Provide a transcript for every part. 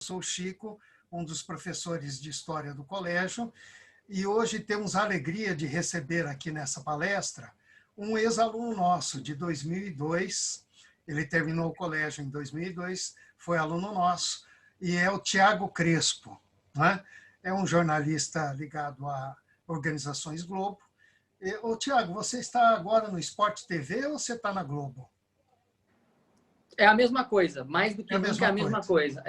sou o Chico, um dos professores de História do colégio, e hoje temos a alegria de receber aqui nessa palestra um ex-aluno nosso de 2002. Ele terminou o colégio em 2002, foi aluno nosso, e é o Tiago Crespo, né? É um jornalista ligado a organizações Globo. Ô, Tiago, você está agora no Sport TV ou você está na Globo? É a mesma coisa, mais do que nunca é a mesma coisa.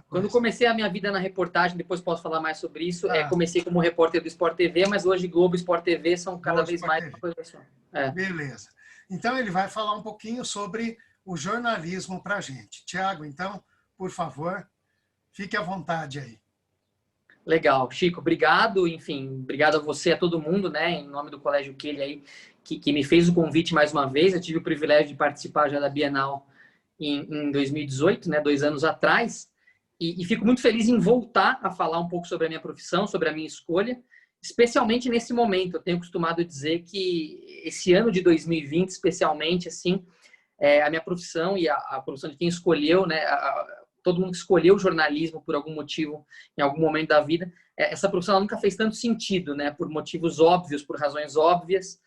Quando comecei a minha vida na reportagem, depois posso falar mais sobre isso, comecei como repórter do Sport TV, mas hoje Globo e Sport TV são cada vez mais uma coisa só. Beleza. Então, ele vai falar um pouquinho sobre o jornalismo para a gente. Tiago, então, por favor, fique à vontade aí. Legal. Chico, obrigado. Enfim, obrigado a você, a todo mundo, né, em nome do Colégio Kelly aí, que me fez o convite mais uma vez. Eu tive o privilégio de participar já da Bienal em 2018, né, 2 anos atrás, e fico muito feliz em voltar a falar um pouco sobre a minha profissão, sobre a minha escolha, especialmente nesse momento. Eu tenho costumado dizer que esse ano de 2020, especialmente, assim, a minha profissão e a profissão de quem escolheu, né, todo mundo que escolheu o jornalismo por algum motivo, em algum momento da vida, essa profissão nunca fez tanto sentido, né, por motivos óbvios, por razões óbvias.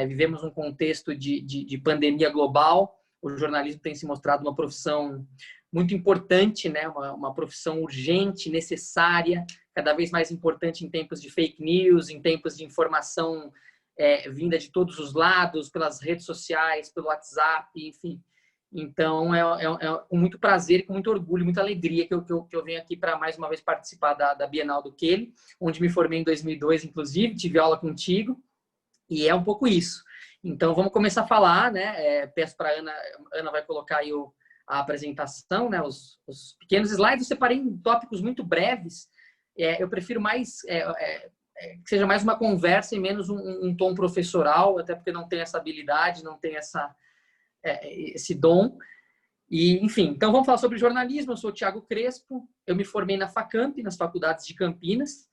Vivemos um contexto de pandemia global. O jornalismo tem se mostrado uma profissão muito importante, né? Uma profissão urgente, necessária, cada vez mais importante em tempos de fake news, em tempos de informação vinda de todos os lados, pelas redes sociais, pelo WhatsApp, enfim. Então, com muito prazer, com muito orgulho, muita alegria que eu venho aqui para mais uma vez participar da Bienal do Kelly, onde me formei em 2002, inclusive, tive aula contigo, e é um pouco isso. Então, vamos começar a falar, né? Peço para a Ana vai colocar aí a apresentação, né? Os pequenos slides. Eu separei em tópicos muito breves. Eu prefiro mais que seja mais uma conversa e menos um tom professoral, até porque não tenho essa habilidade, não tenho esse dom. E, enfim, então vamos falar sobre jornalismo. Eu sou o Tiago Crespo, eu me formei na FACAMP, nas faculdades de Campinas,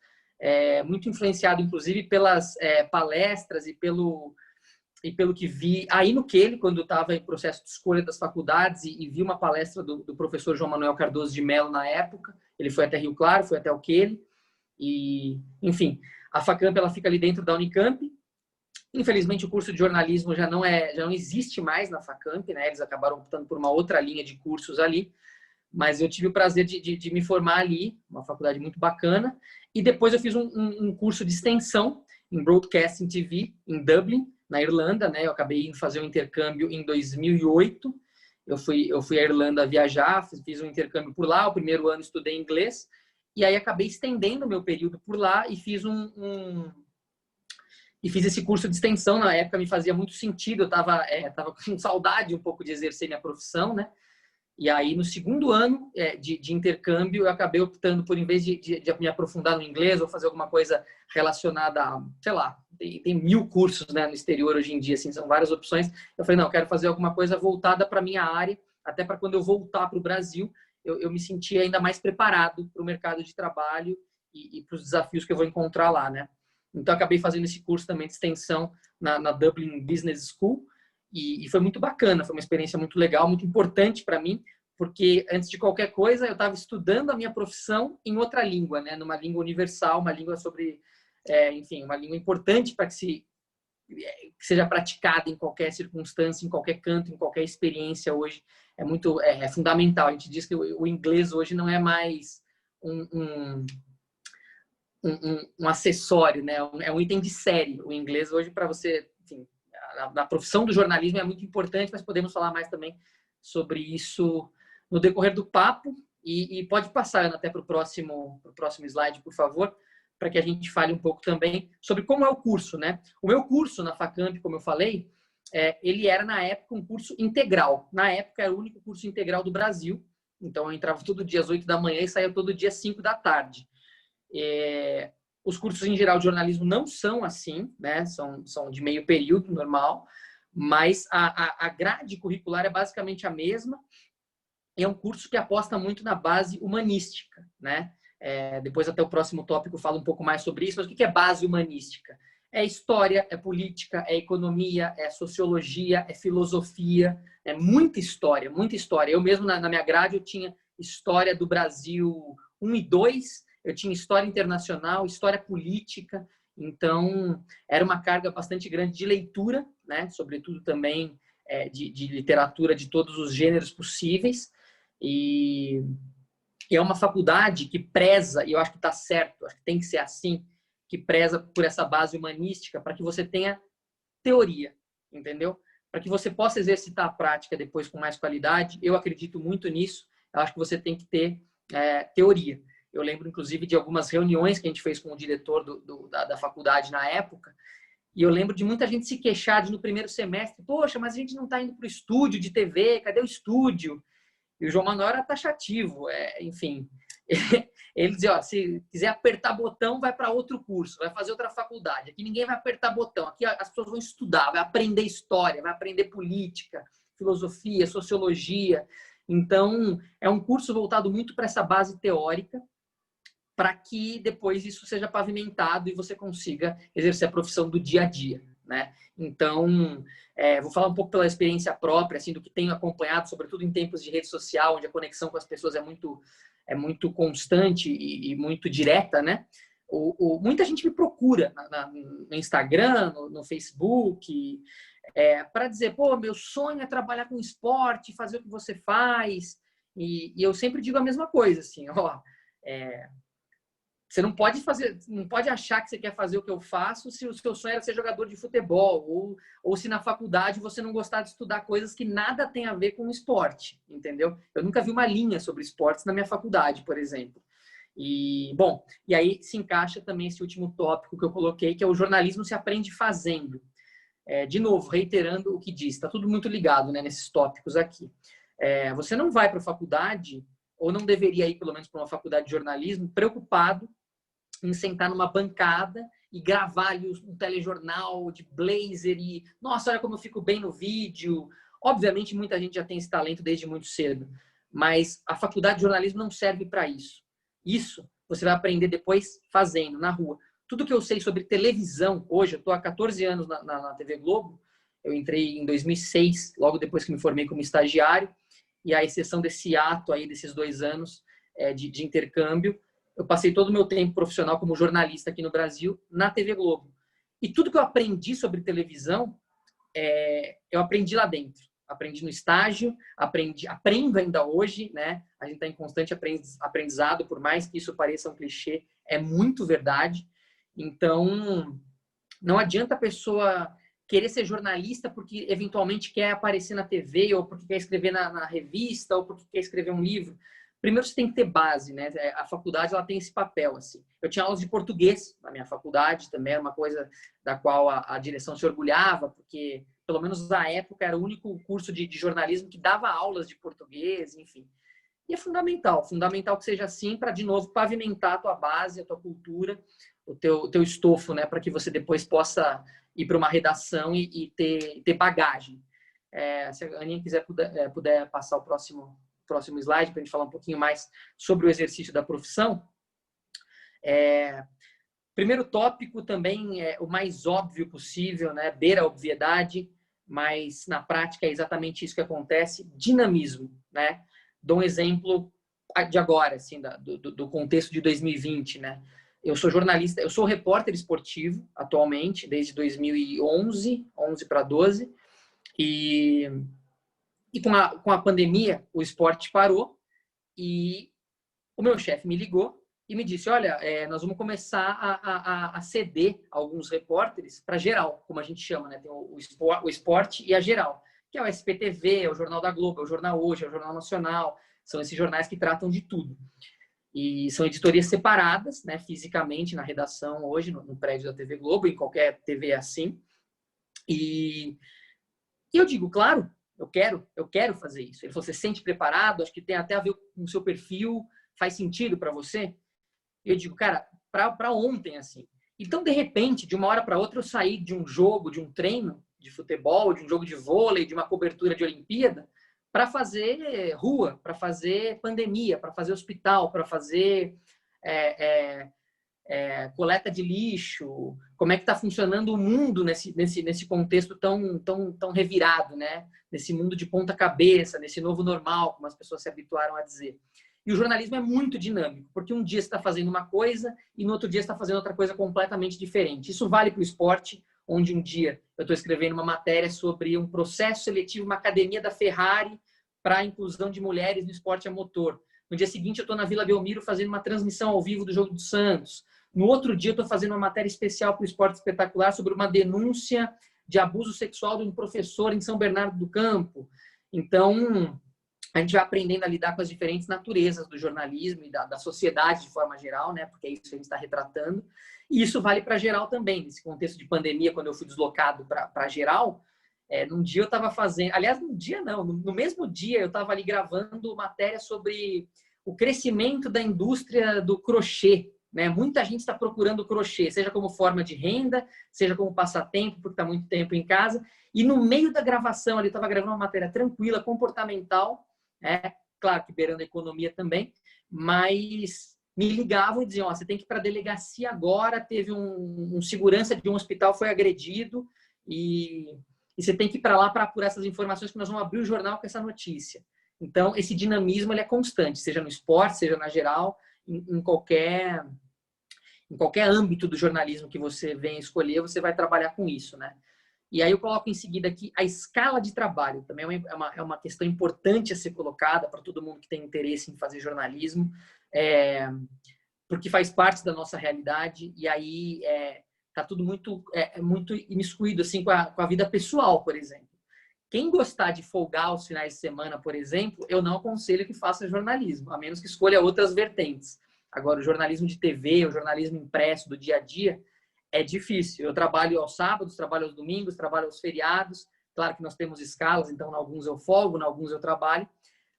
muito influenciado, inclusive, pelas palestras e pelo que vi aí no Kelly, quando eu estava em processo de escolha das faculdades, e vi uma palestra do professor João Manuel Cardoso de Mello na época. Ele foi até Rio Claro, foi até o Kelly. E, enfim, a FACAMP ela fica ali dentro da Unicamp. Infelizmente, o curso de jornalismo já não existe mais na FACAMP, né? Eles acabaram optando por uma outra linha de cursos ali. Mas eu tive o prazer de me formar ali, uma faculdade muito bacana. E depois eu fiz um curso de extensão em Broadcasting TV, em Dublin, na Irlanda, né? Eu acabei indo fazer um intercâmbio em 2008. Eu fui à Irlanda viajar, fiz um intercâmbio por lá. O primeiro ano estudei inglês. E aí acabei estendendo o meu período por lá e fiz fiz esse curso de extensão. Na época me fazia muito sentido. Eu tava com saudade um pouco de exercer minha profissão, né? E aí, no segundo ano de intercâmbio, eu acabei optando por, em vez de me aprofundar no inglês ou fazer alguma coisa relacionada a, sei lá, tem 1000 cursos, né, no exterior hoje em dia, assim, são várias opções. Eu falei, não, eu quero fazer alguma coisa voltada para a minha área, até para quando eu voltar para o Brasil, eu me sentir ainda mais preparado para o mercado de trabalho e para os desafios que eu vou encontrar lá, né? Então, eu acabei fazendo esse curso também de extensão na Dublin Business School. E foi muito bacana, foi uma experiência muito legal, muito importante para mim, porque antes de qualquer coisa eu estava estudando a minha profissão em outra língua, né? Numa língua universal, uma língua sobre, enfim, uma língua importante para que seja praticada em qualquer circunstância, em qualquer canto, em qualquer experiência hoje. É fundamental. A gente diz que o inglês hoje não é mais um acessório, né? É um item de série. O inglês hoje, para você, enfim, na profissão do jornalismo é muito importante, mas podemos falar mais também sobre isso no decorrer do papo. E pode passar, Ana, até para o próximo slide, por favor, para que a gente fale um pouco também sobre como é o curso, né? O meu curso na FACAMP, como eu falei, ele era, na época, um curso integral. Na época, era o único curso integral do Brasil. Então, eu entrava todo dia às 8 da manhã e saía todo dia às 5 da tarde. Os cursos em geral de jornalismo não são assim, né? São de meio período normal, mas a grade curricular é basicamente a mesma. É um curso que aposta muito na base humanística, né? Depois até o próximo tópico fala um pouco mais sobre isso, mas o que é base humanística? É história, é política, é economia, é sociologia, é filosofia, é muita história, muita história. Eu mesmo, na minha grade, eu tinha História do Brasil 1 e 2, eu tinha História Internacional, História Política, então era uma carga bastante grande de leitura, né? Sobretudo também de literatura de todos os gêneros possíveis, e é uma faculdade que preza, e eu acho que está certo, acho que tem que ser assim, que preza por essa base humanística para que você tenha teoria, entendeu? Para que você possa exercitar a prática depois com mais qualidade. Eu acredito muito nisso. Eu acho que você tem que ter teoria. Eu lembro, inclusive, de algumas reuniões que a gente fez com o diretor da faculdade na época, e eu lembro de muita gente se queixar de, no primeiro semestre, poxa, mas a gente não está indo para o estúdio de TV, cadê o estúdio? E o João Manuel era taxativo, enfim. Ele dizia, ó, se quiser apertar botão, vai para outro curso, vai fazer outra faculdade. Aqui ninguém vai apertar botão, aqui as pessoas vão estudar, vai aprender história, vai aprender política, filosofia, sociologia. Então, é um curso voltado muito para essa base teórica, para que depois isso seja pavimentado e você consiga exercer a profissão do dia a dia, né? Então, vou falar um pouco pela experiência própria, assim, do que tenho acompanhado, sobretudo em tempos de rede social, onde a conexão com as pessoas é muito constante e muito direta, né? Muita gente me procura no Instagram, no Facebook, para dizer, pô, meu sonho é trabalhar com esporte, fazer o que você faz. E eu sempre digo a mesma coisa, assim, ó, você não pode achar que você quer fazer o que eu faço se o seu sonho era ser jogador de futebol, ou se na faculdade você não gostar de estudar coisas que nada tem a ver com o esporte, entendeu? Eu nunca vi uma linha sobre esportes na minha faculdade, por exemplo. E, bom, e aí se encaixa também esse último tópico que eu coloquei, que é o jornalismo se aprende fazendo. De novo, reiterando o que disse, está tudo muito ligado, né, nesses tópicos aqui. Você não vai para a faculdade, ou não deveria ir, pelo menos, para uma faculdade de jornalismo, preocupado em sentar numa bancada e gravar ali um telejornal de blazer e, nossa, olha como eu fico bem no vídeo. Obviamente, muita gente já tem esse talento desde muito cedo, mas a faculdade de jornalismo não serve para isso. Isso você vai aprender depois fazendo, na rua. Tudo que eu sei sobre televisão, hoje, eu estou há 14 anos na TV Globo, eu entrei em 2006, logo depois que me formei como estagiário, e à exceção desse ato aí, desses 2 anos de intercâmbio, eu passei todo o meu tempo profissional como jornalista aqui no Brasil, na TV Globo. E tudo que eu aprendi sobre televisão, eu aprendi lá dentro. Aprendi no estágio, aprendo ainda hoje, né? A gente está em constante aprendizado, por mais que isso pareça um clichê, é muito verdade. Então, não adianta a pessoa querer ser jornalista porque eventualmente quer aparecer na TV, ou porque quer escrever na revista, ou porque quer escrever um livro. Primeiro você tem que ter base, né? A faculdade ela tem esse papel, assim. Eu tinha aulas de português na minha faculdade, também era uma coisa da qual a direção se orgulhava, porque, pelo menos na época, era o único curso de jornalismo que dava aulas de português, enfim. E é fundamental que seja assim, para, de novo, pavimentar a tua base, a tua cultura, o teu estofo, né? Para que você depois possa ir para uma redação e ter bagagem. Se a Aninha puder passar o próximo slide para a gente falar um pouquinho mais sobre o exercício da profissão. Primeiro tópico também é o mais óbvio possível, né? Beira a obviedade, mas na prática é exatamente isso que acontece, dinamismo, né? Dou um exemplo de agora, assim, do contexto de 2020, né? Eu sou jornalista, eu sou repórter esportivo atualmente, desde 2011, 11 para 12, e com a pandemia, o esporte parou e o meu chefe me ligou e me disse, olha, nós vamos começar a ceder alguns repórteres para geral, como a gente chama, né? Tem o esporte e a geral, que é o SPTV, é o Jornal da Globo, é o Jornal Hoje, é o Jornal Nacional, são esses jornais que tratam de tudo. E são editorias separadas, né, fisicamente, na redação hoje, no prédio da TV Globo, em qualquer TV assim. E eu digo, claro, eu quero fazer isso. Ele falou, você se sente preparado? Acho que tem até a ver com o seu perfil, faz sentido para você? E eu digo, cara, para ontem, assim. Então, de repente, de uma hora para outra, eu saí de um jogo, de um treino de futebol, de um jogo de vôlei, de uma cobertura de Olimpíada, para fazer rua, para fazer pandemia, para fazer hospital, para fazer coleta de lixo, como é que está funcionando o mundo nesse contexto tão revirado, né? Nesse mundo de ponta cabeça, nesse novo normal, como as pessoas se habituaram a dizer. E o jornalismo é muito dinâmico, porque um dia você está fazendo uma coisa e no outro dia você está fazendo outra coisa completamente diferente. Isso vale para o esporte, onde um dia eu estou escrevendo uma matéria sobre um processo seletivo, uma academia da Ferrari para a inclusão de mulheres no esporte a motor. No dia seguinte, eu estou na Vila Belmiro fazendo uma transmissão ao vivo do Jogo do Santos. No outro dia, eu estou fazendo uma matéria especial para o Esporte Espetacular sobre uma denúncia de abuso sexual de um professor em São Bernardo do Campo. Então, a gente vai aprendendo a lidar com as diferentes naturezas do jornalismo e da sociedade de forma geral, né? Porque é isso que a gente está retratando. E isso vale para geral também. Nesse contexto de pandemia, quando eu fui deslocado para geral, num dia eu estava fazendo... Aliás, num dia não. No mesmo dia, eu estava ali gravando matéria sobre o crescimento da indústria do crochê. Né? Muita gente está procurando crochê, seja como forma de renda, seja como passatempo, porque está muito tempo em casa. E no meio da gravação, ali, eu estava gravando uma matéria tranquila, comportamental, claro que beirando a economia também, mas me ligavam e diziam, você tem que ir para a delegacia agora, teve um segurança de um hospital foi agredido e você tem que ir para lá para apurar essas informações que nós vamos abrir o jornal com essa notícia. Então, esse dinamismo ele é constante, seja no esporte, seja na geral, em qualquer âmbito do jornalismo que você venha escolher, você vai trabalhar com isso, né? E aí eu coloco em seguida aqui a escala de trabalho. Também é uma questão importante a ser colocada para todo mundo que tem interesse em fazer jornalismo, porque faz parte da nossa realidade e aí tá tudo muito imiscuído assim, com a vida pessoal, por exemplo. Quem gostar de folgar aos finais de semana, por exemplo, eu não aconselho que faça jornalismo, a menos que escolha outras vertentes. Agora, o jornalismo de TV, o jornalismo impresso do dia a dia, é difícil. Eu trabalho aos sábados, trabalho aos domingos, trabalho aos feriados. Claro que nós temos escalas, então, em alguns eu folgo, em alguns eu trabalho.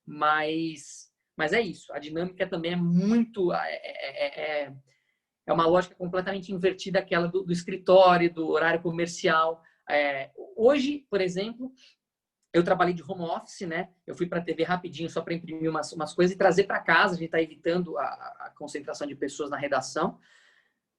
Mas é isso. A dinâmica também é muito... É uma lógica completamente invertida aquela do escritório, do horário comercial. Hoje, por exemplo, eu trabalhei de home office, né? Eu fui para a TV rapidinho só para imprimir umas coisas e trazer para casa. A gente está evitando a concentração de pessoas na redação.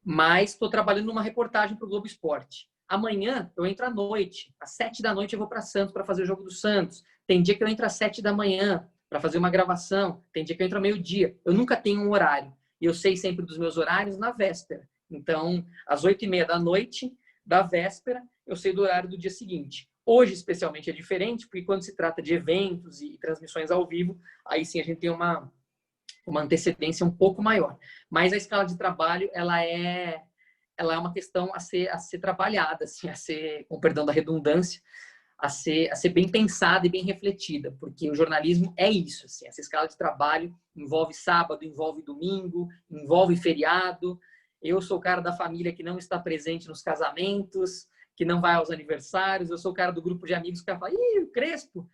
Mas estou trabalhando numa reportagem para o Globo Esporte. Amanhã eu entro à noite. Às 7 da noite eu vou para Santos para fazer o Jogo do Santos. Tem dia que eu entro às 7 da manhã para fazer uma gravação. Tem dia que eu entro ao meio-dia. Eu nunca tenho um horário. E eu sei sempre dos meus horários na véspera. Então, às 8h30 da noite da véspera, eu sei do horário do dia seguinte. Hoje, especialmente, é diferente, porque quando se trata de eventos e transmissões ao vivo, aí sim a gente tem uma antecedência um pouco maior. Mas a escala de trabalho, ela é uma questão a ser trabalhada, assim, com perdão da redundância, a ser bem pensada e bem refletida, porque o jornalismo é isso, assim, essa escala de trabalho envolve sábado, envolve domingo, envolve feriado. Eu sou o cara da família que não está presente nos casamentos, que não vai aos aniversários, eu sou o cara do grupo de amigos que fala, ih, o Crespo,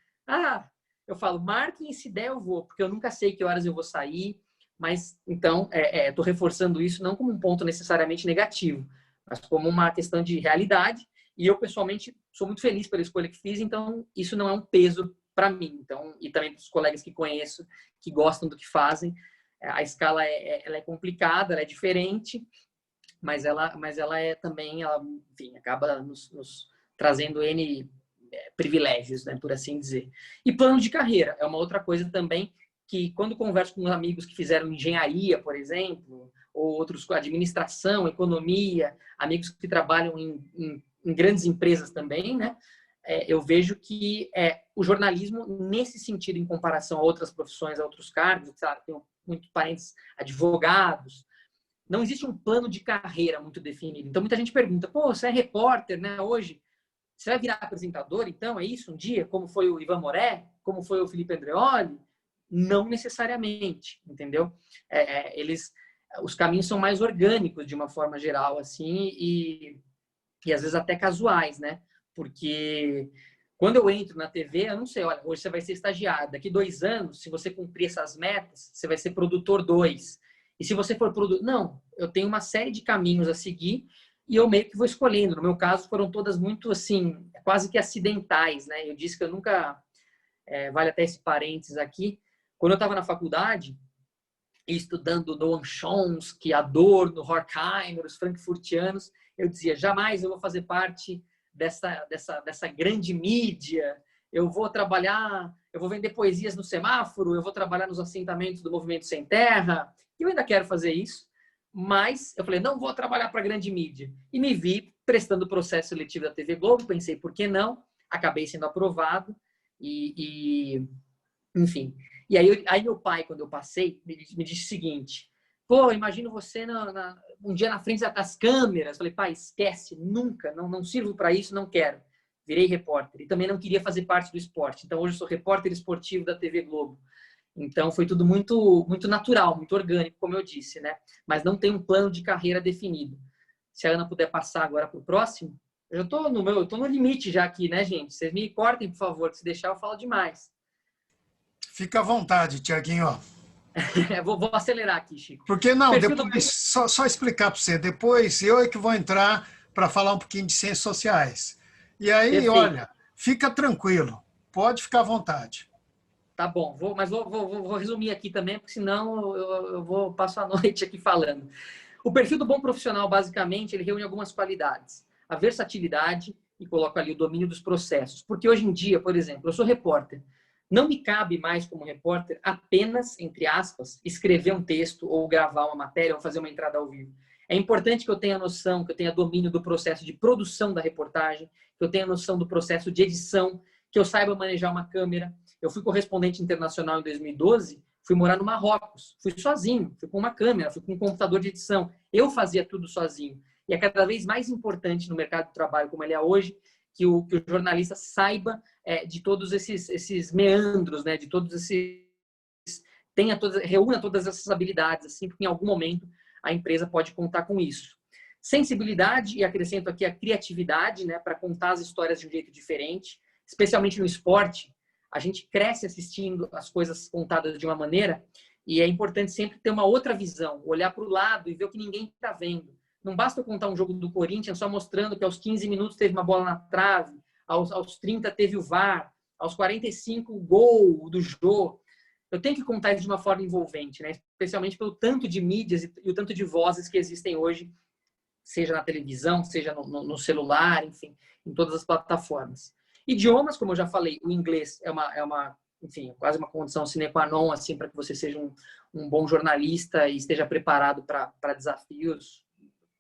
eu falo, marquem, se der eu vou, porque eu nunca sei que horas eu vou sair, mas então estou reforçando isso não como um ponto necessariamente negativo, mas como uma questão de realidade, e eu pessoalmente sou muito feliz pela escolha que fiz, então isso não é um peso para mim, então, e também para os colegas que conheço, que gostam do que fazem. A escala ela é complicada, ela é diferente, mas ela é também, enfim, acaba nos trazendo N privilégios, né, por assim dizer. E plano de carreira é uma outra coisa também que, quando converso com amigos que fizeram engenharia, por exemplo, ou outros com administração, economia, amigos que trabalham em grandes empresas também, né, eu vejo que o jornalismo, nesse sentido, em comparação a outras profissões, a outros cargos, sabe, tem muitos parentes advogados, não existe um plano de carreira muito definido. Então, muita gente pergunta, você é repórter, né, hoje? Você vai virar apresentador, então? É isso um dia? Como foi o Ivan Moré? Como foi o Felipe Andreoli? Não necessariamente, entendeu? Os caminhos são mais orgânicos, de uma forma geral, assim, e às vezes até casuais, né? Porque quando eu entro na TV, eu não sei, olha, hoje você vai ser estagiário. Daqui 2 anos, se você cumprir essas metas, você vai ser produtor 2. E se você for produtor... Não, eu tenho uma série de caminhos a seguir e eu meio que vou escolhendo. No meu caso, foram todas muito, assim, quase que acidentais, né? Eu disse que eu nunca... vale até esse parênteses aqui. Quando eu estava na faculdade, estudando Noam Chomsky, Adorno, Horkheimer, os frankfurtianos, eu dizia, jamais eu vou fazer parte dessa grande mídia, eu vou eu vou vender poesias no semáforo, eu vou trabalhar nos assentamentos do Movimento Sem Terra. Eu ainda quero fazer isso, mas eu falei, não vou trabalhar para a grande mídia. E me vi prestando o processo seletivo da TV Globo, pensei, por que não? Acabei sendo aprovado enfim. E aí meu pai, quando eu passei, me disse o seguinte, pô, imagino você um dia na frente das câmeras. Falei, pai, esquece, nunca, não sirvo para isso, não quero. Virei repórter. E também não queria fazer parte do esporte. Então, hoje eu sou repórter esportivo da TV Globo. Então, foi tudo muito natural, muito orgânico, como eu disse, né? Mas não tem um plano de carreira definido. Se a Ana puder passar agora para o próximo, eu tô no limite já aqui, né, gente? Vocês me cortem, por favor, que se deixar eu falo demais. Fica à vontade, Tiaguinho. Vou acelerar aqui, Chico. Porque não, depois, só explicar para você, depois eu é que vou entrar para falar um pouquinho de ciências sociais. E aí, Perfeito. olha, fica tranquilo, pode ficar à vontade. Tá bom, mas vou resumir aqui também, porque senão eu vou passar a noite aqui falando. O perfil do bom profissional, basicamente, ele reúne algumas qualidades. A versatilidade, e coloco ali o domínio dos processos. Porque hoje em dia, por exemplo, eu sou repórter. Não me cabe mais, como repórter, apenas, entre aspas, escrever um texto ou gravar uma matéria ou fazer uma entrada ao vivo. É importante que eu tenha noção, que eu tenha domínio do processo de produção da reportagem, que eu tenha noção do processo de edição, que eu saiba manejar uma câmera. Eu fui correspondente internacional em 2012, fui morar no Marrocos, fui sozinho, fui com uma câmera, fui com um computador de edição. Eu fazia tudo sozinho. E é cada vez mais importante no mercado de trabalho, como ele é hoje, que o jornalista saiba de todos esses meandros, né? De todos esses... reúna todas essas habilidades, assim, porque em algum momento a empresa pode contar com isso. Sensibilidade, e acrescento aqui a criatividade, né? Para contar as histórias de um jeito diferente, especialmente no esporte. A gente cresce assistindo as coisas contadas de uma maneira e é importante sempre ter uma outra visão, olhar para o lado e ver o que ninguém está vendo. Não basta eu contar um jogo do Corinthians só mostrando que aos 15 minutos teve uma bola na trave, aos 30 teve o VAR, aos 45 o gol do Jô. Eu tenho que contar isso de uma forma envolvente, né? Especialmente pelo tanto de mídias e o tanto de vozes que existem hoje, seja na televisão, seja no celular, enfim, em todas as plataformas. Idiomas, como eu já falei, o inglês enfim, quase uma condição sine qua non, assim, para que você seja um bom jornalista e esteja preparado para desafios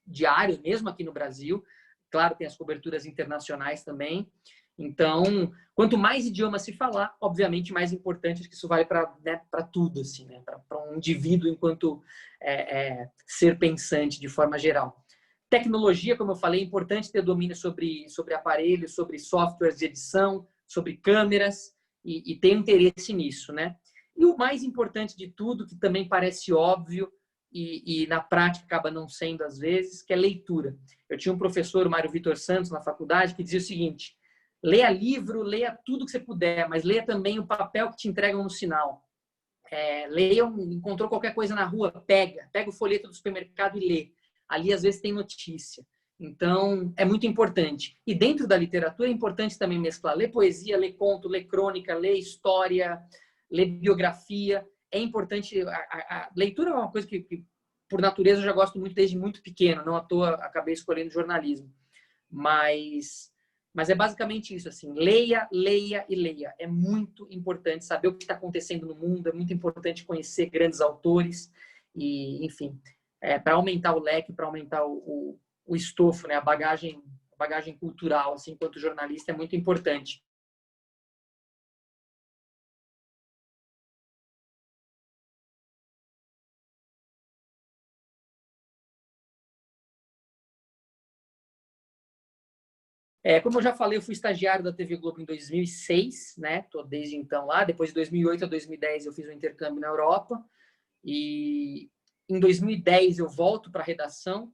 diários, mesmo aqui no Brasil. Claro, tem as coberturas internacionais também. Então, quanto mais idiomas se falar, obviamente, mais importante, acho que isso vale para tudo, assim, né? Para um indivíduo enquanto ser pensante de forma geral. Tecnologia, como eu falei, é importante ter domínio sobre aparelhos, sobre softwares de edição, sobre câmeras e ter interesse nisso, né? E o mais importante de tudo, que também parece óbvio e na prática acaba não sendo às vezes, que é leitura. Eu tinha um professor, o Mário Vitor Santos, na faculdade, que dizia o seguinte: leia livro, leia tudo que você puder, mas leia também o papel que te entregam no sinal. Encontrou qualquer coisa na rua, pega o folheto do supermercado e lê. Ali, às vezes, tem notícia. Então, é muito importante. E dentro da literatura, é importante também mesclar. Ler poesia, ler conto, ler crônica, ler história, ler biografia. É importante. A leitura é uma coisa que, por natureza, eu já gosto muito desde muito pequeno. Não à toa, acabei escolhendo jornalismo. Mas é basicamente isso, assim. Leia, leia e leia. É muito importante saber o que está acontecendo no mundo. É muito importante conhecer grandes autores. E, enfim... para aumentar o leque, para aumentar o estofo, né? a bagagem cultural, assim, enquanto jornalista, é muito importante. Como eu já falei, eu fui estagiário da TV Globo em 2006, né? Tô desde então lá. Depois de 2008 a 2010 eu fiz um intercâmbio na Europa. E em 2010 eu volto para a redação,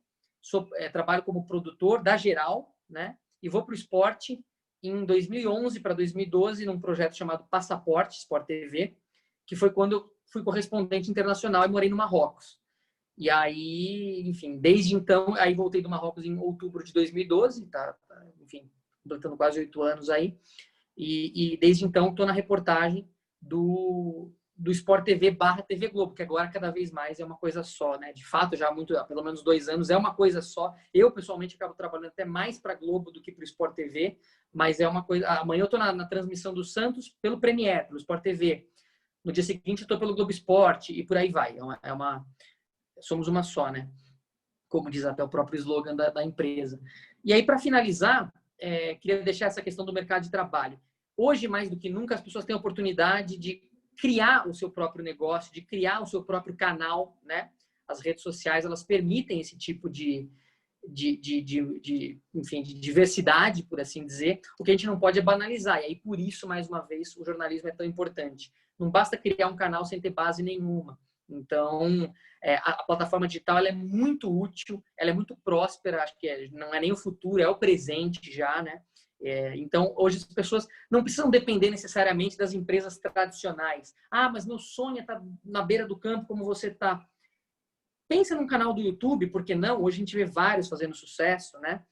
trabalho como produtor da Geral, né? E vou para o esporte em 2011 para 2012 num projeto chamado Passaporte, Sport TV, que foi quando eu fui correspondente internacional e morei no Marrocos. E aí, enfim, desde então, aí voltei do Marrocos em outubro de 2012, enfim, completando quase 8 anos aí. E desde então estou na reportagem do do Sport TV / TV Globo, que agora cada vez mais é uma coisa só, né? De fato, já há pelo menos 2 anos é uma coisa só. Eu, pessoalmente, acabo trabalhando até mais para Globo do que para o Sport TV, mas é uma coisa... Amanhã eu estou na transmissão do Santos pelo Premiere, pelo Sport TV. No dia seguinte eu estou pelo Globo Esporte e por aí vai. Somos uma só, né? Como diz até o próprio slogan da empresa. E aí, para finalizar, queria deixar essa questão do mercado de trabalho. Hoje, mais do que nunca, as pessoas têm a oportunidade de criar o seu próprio negócio, de criar o seu próprio canal, né? As redes sociais, elas permitem esse tipo enfim, de diversidade, por assim dizer. O que a gente não pode é banalizar. E aí, por isso, mais uma vez, o jornalismo é tão importante. Não basta criar um canal sem ter base nenhuma. Então, a plataforma digital ela é muito útil, ela é muito próspera, acho que não é nem o futuro, é o presente já, né? Então, hoje as pessoas não precisam depender necessariamente das empresas tradicionais. Ah, mas meu sonho é estar na beira do campo como você está. Pensa num canal do YouTube, por que não? Hoje a gente vê vários fazendo sucesso, né?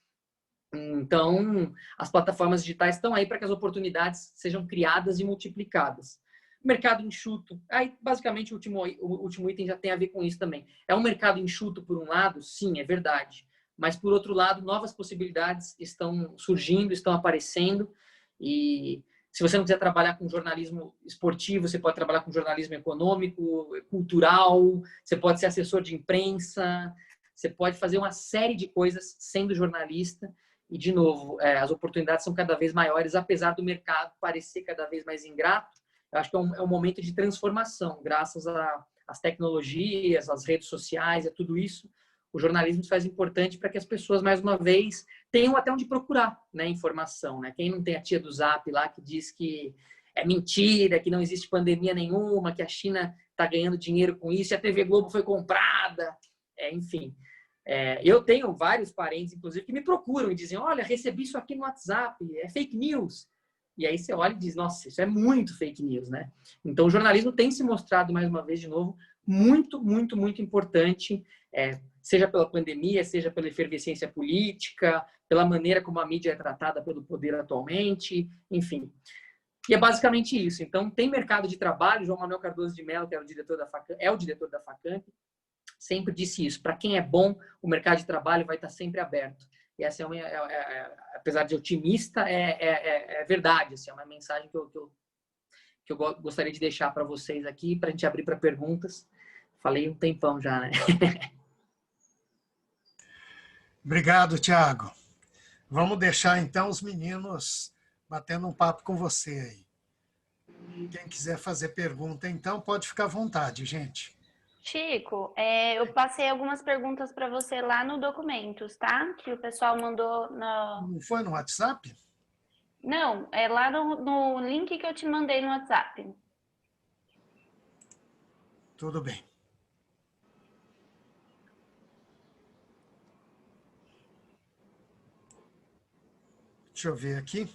Então, as plataformas digitais estão aí para que as oportunidades sejam criadas e multiplicadas. Mercado enxuto. Aí, basicamente, o último item já tem a ver com isso também. É um mercado enxuto, por um lado? Sim, é verdade. Mas, por outro lado, novas possibilidades estão surgindo, estão aparecendo. E se você não quiser trabalhar com jornalismo esportivo, você pode trabalhar com jornalismo econômico, cultural, você pode ser assessor de imprensa, você pode fazer uma série de coisas sendo jornalista. E, de novo, as oportunidades são cada vez maiores, apesar do mercado parecer cada vez mais ingrato. Eu acho que é um momento de transformação, graças às tecnologias, às redes sociais, a tudo isso. O jornalismo se faz importante para que as pessoas, mais uma vez, tenham até onde procurar, né, informação. Né? Quem não tem a tia do Zap lá que diz que é mentira, que não existe pandemia nenhuma, que a China está ganhando dinheiro com isso, e a TV Globo foi comprada, enfim. Eu tenho vários parentes, inclusive, que me procuram e dizem, olha, recebi isso aqui no WhatsApp, é fake news. E aí você olha e diz, nossa, isso é muito fake news, né? Então, o jornalismo tem se mostrado, mais uma vez, de novo, muito, muito, muito importante, seja pela pandemia, seja pela efervescência política, pela maneira como a mídia é tratada pelo poder atualmente, enfim. E é basicamente isso. Então, tem mercado de trabalho. João Manuel Cardoso de Mello, que é o diretor da Facamp, sempre disse isso. Para quem é bom, o mercado de trabalho vai estar sempre aberto. E essa apesar de otimista, é verdade. Assim, é uma mensagem que eu gostaria de deixar para vocês aqui, para a gente abrir para perguntas. Falei um tempão já, né? Obrigado, Thiago. Vamos deixar, então, os meninos batendo um papo com você aí. Quem quiser fazer pergunta, então, pode ficar à vontade, gente. Chico, eu passei algumas perguntas para você lá no Documentos, tá? Que o pessoal mandou Não foi no WhatsApp? Não, é lá no link que eu te mandei no WhatsApp. Tudo bem. Deixa eu ver aqui.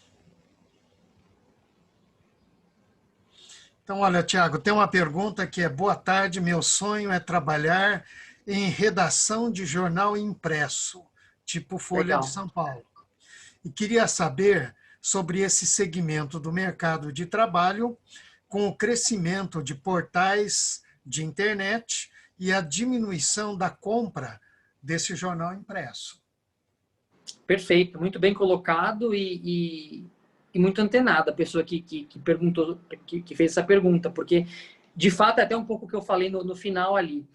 Então, olha, Tiago, tem uma pergunta que é: boa tarde, meu sonho é trabalhar em redação de jornal impresso, tipo Folha de São Paulo. E queria saber sobre esse segmento do mercado de trabalho com o crescimento de portais de internet e a diminuição da compra desse jornal impresso. Perfeito, muito bem colocado e muito antenada a pessoa que perguntou, que fez essa pergunta, porque, de fato, é até um pouco o que eu falei no final ali.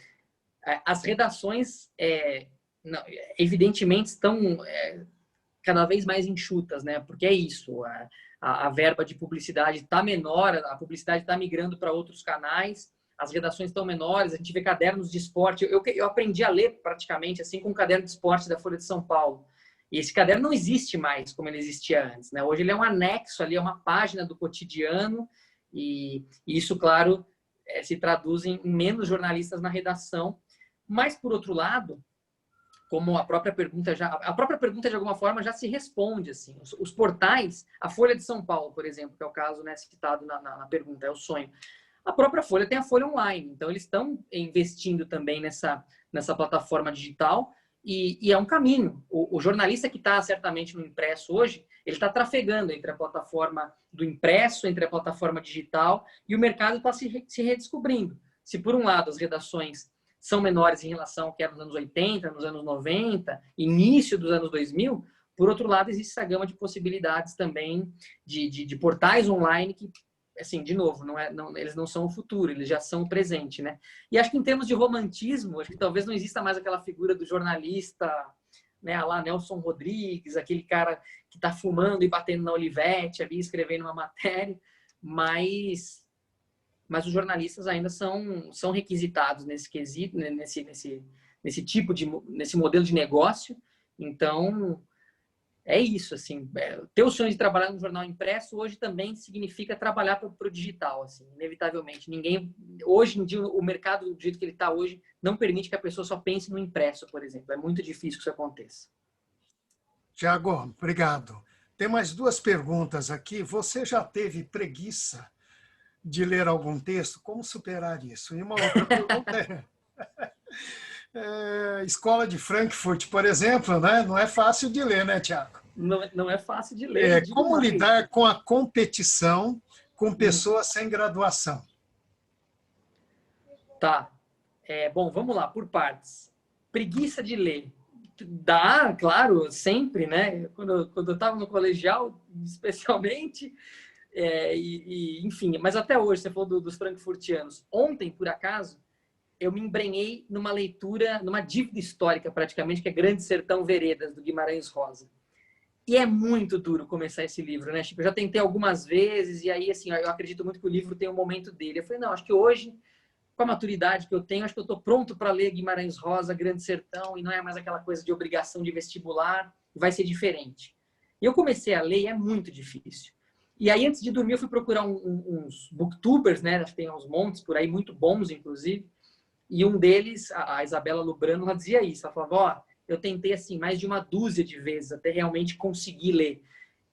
As redações, evidentemente, estão cada vez mais enxutas, né? Porque é isso, a verba de publicidade está menor, a publicidade está migrando para outros canais, as redações estão menores, a gente vê cadernos de esporte. Eu aprendi a ler praticamente assim com o caderno de esporte da Folha de São Paulo. E esse caderno não existe mais como ele existia antes, né? Hoje ele é um anexo ali, é uma página do cotidiano e isso, claro, se traduz em menos jornalistas na redação. Mas, por outro lado, como a própria pergunta de alguma forma já se responde, assim. Os portais, a Folha de São Paulo, por exemplo, que é o caso, né, citado na pergunta, é o sonho. A própria Folha tem a Folha Online, então eles estão investindo também nessa plataforma digital. E é um caminho. O jornalista que está certamente no impresso hoje, ele está trafegando entre a plataforma do impresso, entre a plataforma digital, e o mercado está se redescobrindo. Se por um lado as redações são menores em relação ao que era nos anos 80, nos anos 90, início dos anos 2000, por outro lado existe essa gama de possibilidades também de portais online que, assim, de novo, eles não são o futuro, eles já são o presente, né? E acho que em termos de romantismo, acho que talvez não exista mais aquela figura do jornalista, né, lá Nelson Rodrigues, aquele cara que está fumando e batendo na Olivetti ali, escrevendo uma matéria, mas os jornalistas ainda são requisitados nesse quesito, nesse modelo de negócio. Então, é isso, assim, ter o sonho de trabalhar no jornal impresso hoje também significa trabalhar para o digital, assim, inevitavelmente. Hoje em dia, o mercado do jeito que ele está hoje não permite que a pessoa só pense no impresso, por exemplo. É muito difícil que isso aconteça. Tiago, obrigado. Tem mais 2 perguntas aqui. Você já teve preguiça de ler algum texto? Como superar isso? E uma outra pergunta Escola de Frankfurt, por exemplo, né? Não é fácil de ler, né, Tiago? Não é fácil de ler. Como lidar com a competição com pessoas sem graduação? Tá. Bom, vamos lá, por partes. Preguiça de ler. Dá, claro, sempre, né? Quando eu estava no colegial, especialmente, enfim. Mas até hoje, você falou dos frankfurtianos. Ontem, por acaso, eu me embrenhei numa leitura, numa dívida histórica, praticamente, que é Grande Sertão Veredas, do Guimarães Rosa. E é muito duro começar esse livro, né, Chico? Eu já tentei algumas vezes, e aí, assim, eu acredito muito que o livro tem um momento dele. Eu falei, não, acho que hoje, com a maturidade que eu tenho, acho que eu estou pronto para ler Guimarães Rosa, Grande Sertão, e não é mais aquela coisa de obrigação de vestibular, vai ser diferente. E eu comecei a ler e é muito difícil. E aí, antes de dormir, eu fui procurar uns booktubers, né? Tem uns montes por aí, muito bons, inclusive. E um deles, a Isabela Lubrano, ela dizia isso. Ela falava, ó, eu tentei, assim, mais de uma dúzia de vezes até realmente conseguir ler.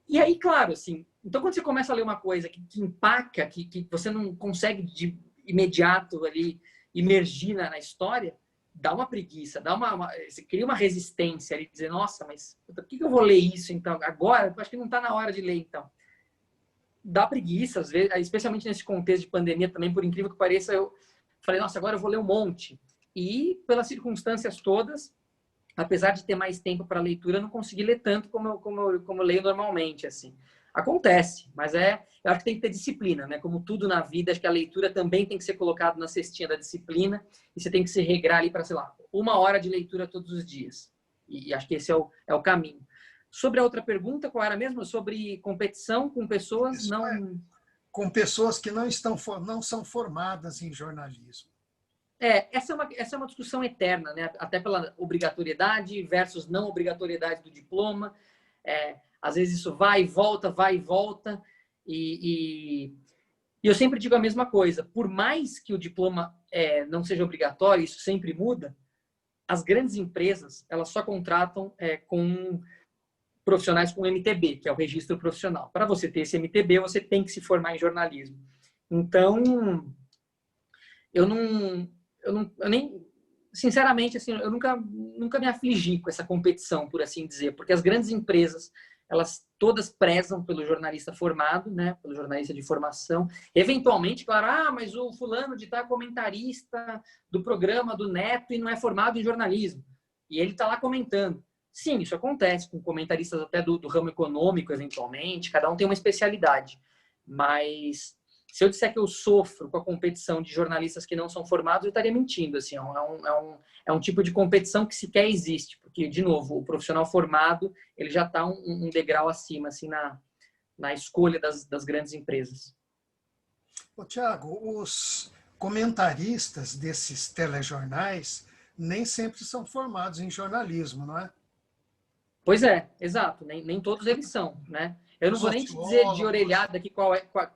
E aí, claro, assim, então quando você começa a ler uma coisa que empaca, que você não consegue de imediato ali imergir na história, dá uma preguiça, você cria uma resistência ali, dizer, nossa, mas por que eu vou ler isso então? Agora, eu acho que não está na hora de ler, então. Dá preguiça, às vezes, especialmente nesse contexto de pandemia também, por incrível que pareça, eu falei, nossa, agora eu vou ler um monte. E, pelas circunstâncias todas, apesar de ter mais tempo para leitura, eu não consegui ler tanto como eu leio normalmente, assim. Acontece, mas eu acho que tem que ter disciplina, né? Como tudo na vida, acho que a leitura também tem que ser colocada na cestinha da disciplina e você tem que se regrar ali para, sei lá, 1 hora de leitura todos os dias. E acho que esse é o caminho. Sobre a outra pergunta, qual era mesmo? Sobre competição com pessoas não... Com pessoas que não são formadas em jornalismo. Essa é uma discussão eterna, né? Até pela obrigatoriedade versus não obrigatoriedade do diploma. Às vezes isso vai e volta. E eu sempre digo a mesma coisa. Por mais que o diploma não seja obrigatório, isso sempre muda, as grandes empresas elas só contratam com profissionais com MTB, que é o registro profissional. Para você ter esse MTB, você tem que se formar em jornalismo. Então, eu nem, sinceramente, assim, eu nunca me afligi com essa competição, por assim dizer, porque as grandes empresas, elas todas prezam pelo jornalista formado, né, pelo jornalista de formação. Eventualmente, claro, mas o fulano de tal comentarista do programa do Neto e não é formado em jornalismo. E ele está lá comentando. Sim, isso acontece com comentaristas até do ramo econômico, eventualmente, cada um tem uma especialidade. Mas se eu disser que eu sofro com a competição de jornalistas que não são formados, eu estaria mentindo. Assim, é um tipo de competição que sequer existe, porque, de novo, o profissional formado ele já está um degrau acima assim, na escolha das grandes empresas. Tiago, os comentaristas desses telejornais nem sempre são formados em jornalismo, não é? Pois é, exato. Nem todos eles são, né? Eu não vou nem te dizer de orelhada aqui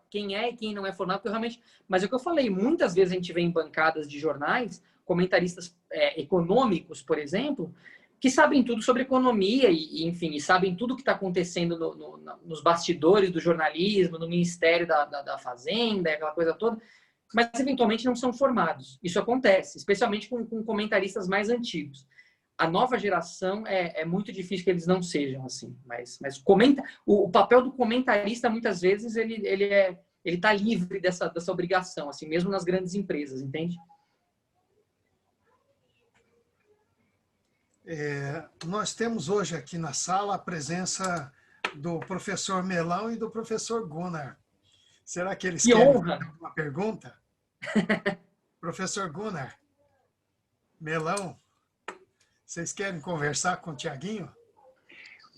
quem é e quem não é formado, porque realmente... Mas é o que eu falei, muitas vezes a gente vê em bancadas de jornais, comentaristas econômicos, por exemplo, que sabem tudo sobre economia enfim, e sabem tudo o que está acontecendo nos bastidores do jornalismo, no Ministério da Fazenda, aquela coisa toda, mas eventualmente não são formados. Isso acontece, especialmente com comentaristas mais antigos. a nova geração é muito difícil que eles não sejam assim. Mas o papel do comentarista, muitas vezes, ele tá livre dessa obrigação, assim, mesmo nas grandes empresas, entende? Nós temos hoje aqui na sala a presença do professor Melão e do professor Gunnar. Será que eles Que querem honra! fazer alguma pergunta? Professor Gunnar, Melão, vocês querem conversar com o Tiaguinho?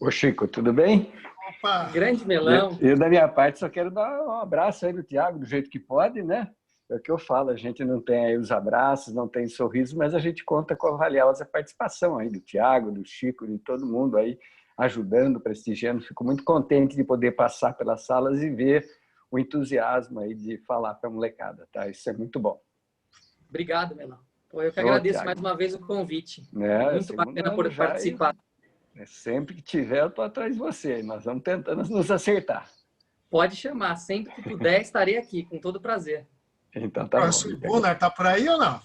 Ô Chico, tudo bem? Opa! Grande Melão! Eu, da minha parte, só quero dar um abraço aí no Tiago, do jeito que pode, né? É o que eu falo, a gente não tem aí os abraços, não tem sorriso, mas a gente conta com a valiosa participação aí do Tiago, do Chico, de todo mundo aí, ajudando, prestigiando. Fico muito contente de poder passar pelas salas e ver o entusiasmo aí de falar para a molecada, tá? Isso é muito bom. Obrigado, Melão. Eu que agradeço mais uma vez o convite. Muito bacana por participar. Sempre que tiver, eu estou atrás de você. Nós vamos tentando nos acertar. Pode chamar. Sempre que puder, estarei aqui, com todo prazer. Então tá bom. O Gunnar está por aí ou não?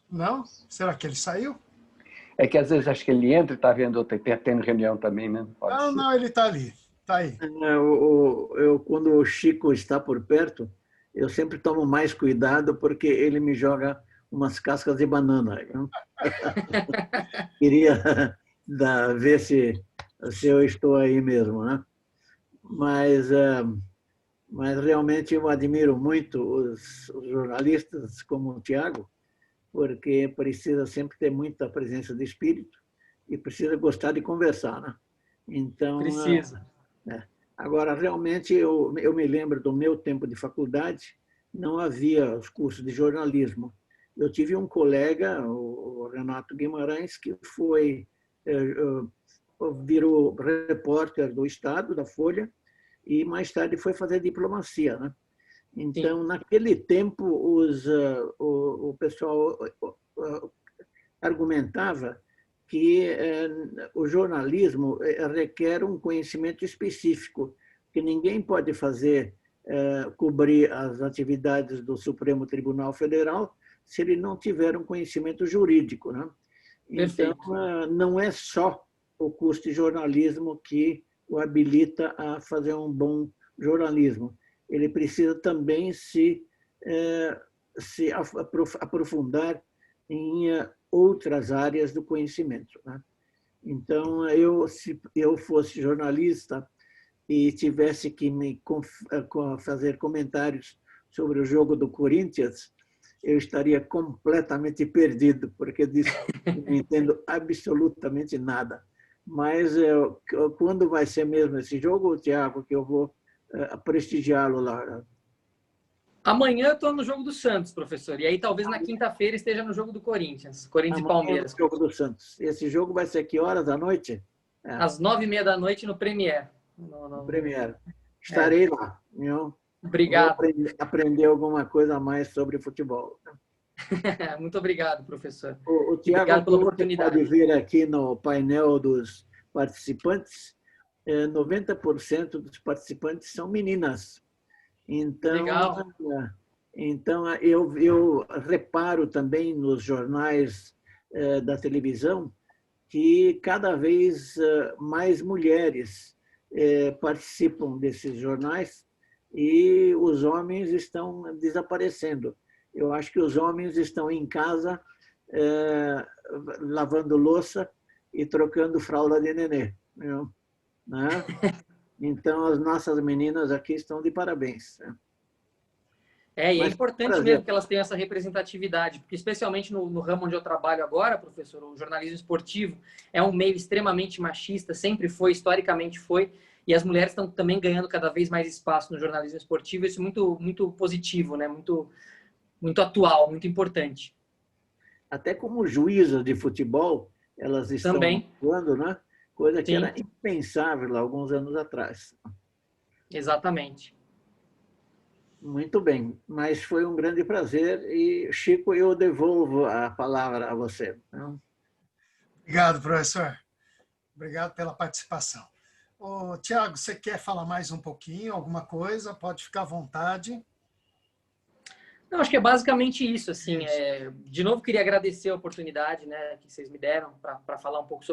Não? Será que ele saiu? É que às vezes acho que ele entra e está vendo outra, tendo reunião também, né? Não, ele está ali. Está aí. Quando o Chico está por perto, eu sempre tomo mais cuidado porque ele me joga umas cascas de banana. Queria ver se eu estou aí mesmo, né? Mas realmente eu admiro muito os jornalistas como o Tiago, porque precisa sempre ter muita presença de espírito e precisa gostar de conversar, né? Então, precisa. Agora, realmente, eu me lembro do meu tempo de faculdade, não havia os cursos de jornalismo. Eu tive um colega, o Renato Guimarães, que virou repórter do Estado, da Folha, e mais tarde foi fazer diplomacia, né? Então, sim, naquele tempo, o pessoal argumentava que o jornalismo requer um conhecimento específico, que ninguém pode cobrir as atividades do Supremo Tribunal Federal se ele não tiver um conhecimento jurídico, né? Então, não é só o curso de jornalismo que o habilita a fazer um bom jornalismo. Ele precisa também se aprofundar em outras áreas do conhecimento, né? Então, se eu fosse jornalista e tivesse que fazer comentários sobre o jogo do Corinthians, eu estaria completamente perdido, porque disso não entendo absolutamente nada. Mas quando vai ser mesmo esse jogo, Tiago, que eu vou prestigiá-lo lá? Amanhã eu estou no jogo do Santos, professor. E aí talvez na quinta-feira esteja no jogo do Corinthians. Corinthians e Palmeiras. No jogo do Santos. Esse jogo vai ser que horas da noite? Às 9h30 no Premier. No Premier. Estarei lá. Obrigado. Vou aprender alguma coisa a mais sobre futebol. Muito obrigado, professor. O Tiago, obrigado pela oportunidade. Pode ver aqui no painel dos participantes, 90% dos participantes são meninas. Então, legal. Então eu reparo também nos jornais da televisão que cada vez mais mulheres participam desses jornais e os homens estão desaparecendo. Eu acho que os homens estão em casa lavando louça e trocando fralda de nenê, né? Então, as nossas meninas aqui estão de parabéns. E é importante mesmo que elas tenham essa representatividade, porque especialmente no ramo onde eu trabalho agora, professor, o jornalismo esportivo é um meio extremamente machista, sempre foi, historicamente foi, e as mulheres estão também ganhando cada vez mais espaço no jornalismo esportivo. Isso é muito, muito positivo, né? Muito, muito atual, muito importante. Até como juízas de futebol, elas estão também atuando, né? Coisa que sim, era impensável há alguns anos atrás. Exatamente. Muito bem, mas foi um grande prazer e, Chico, eu devolvo a palavra a você. Obrigado, professor. Obrigado pela participação. Tiago, você quer falar mais um pouquinho, alguma coisa? Pode ficar à vontade. Não, acho que é basicamente isso, assim. De novo, queria agradecer a oportunidade, né, que vocês me deram para falar um pouco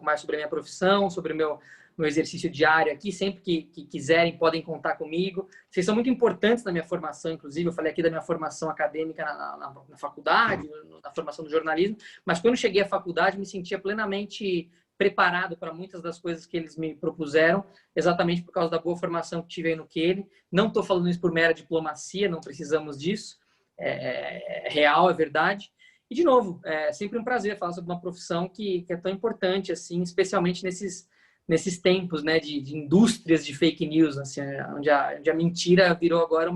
mais sobre a minha profissão, sobre o meu exercício diário aqui. Sempre que quiserem, podem contar comigo. Vocês são muito importantes na minha formação, inclusive. Eu falei aqui da minha formação acadêmica na faculdade, na formação do jornalismo, mas quando cheguei à faculdade, me sentia plenamente preparado para muitas das coisas que eles me propuseram, exatamente por causa da boa formação que tive aí no Keele. Não estou falando isso por mera diplomacia, não precisamos disso. É real, é verdade. E, de novo, é sempre um prazer falar sobre uma profissão que é tão importante, assim, especialmente nesses tempos, né, de indústrias de fake news, assim, onde a mentira virou agora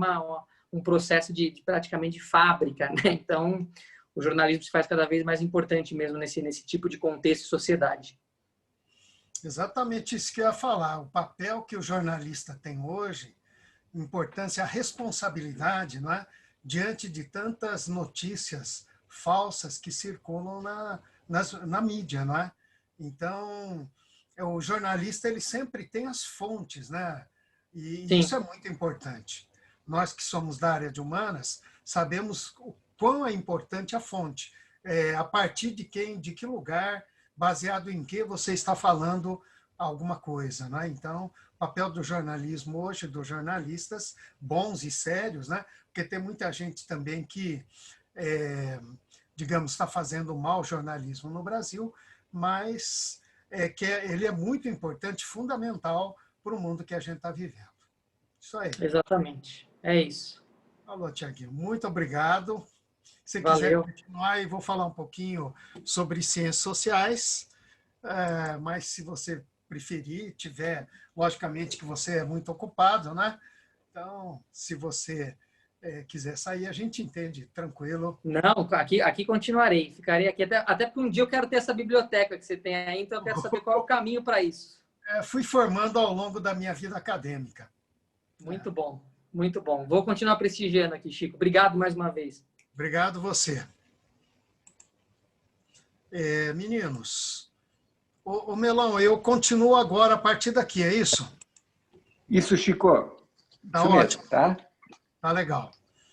um processo de praticamente de fábrica, né? Então, o jornalismo se faz cada vez mais importante mesmo nesse tipo de contexto e sociedade. Exatamente isso que eu ia falar. O papel que o jornalista tem hoje, a importância, a responsabilidade, não é? Diante de tantas notícias falsas que circulam na mídia, não é? Então, o jornalista ele sempre tem as fontes, né? E Sim. isso é muito importante. Nós que somos da área de humanas sabemos o quão é importante a fonte. A partir de quem, de que lugar, baseado em que você está falando alguma coisa, né? Então, o papel do jornalismo hoje, dos jornalistas bons e sérios, né? Porque tem muita gente também que, digamos, está fazendo mau jornalismo no Brasil, mas ele é muito importante, fundamental para o mundo que a gente está vivendo. Isso aí. Exatamente. É isso. Alô, Tiaguinho, muito obrigado. Se quiser Valeu. continuar, eu vou falar um pouquinho sobre ciências sociais, mas se você preferir, logicamente que você é muito ocupado, né? Então, se você quiser sair, a gente entende, tranquilo. Não, aqui continuarei. Ficarei aqui até porque um dia eu quero ter essa biblioteca que você tem aí, então eu quero saber qual é o caminho para isso. Fui formando ao longo da minha vida acadêmica. Muito bom, muito bom. Vou continuar prestigiando aqui, Chico. Obrigado mais uma vez. Obrigado você. Meninos, o Melão, eu continuo agora a partir daqui, é isso? Isso, Chico. Tá Isso ótimo. mesmo, tá? Tá legal.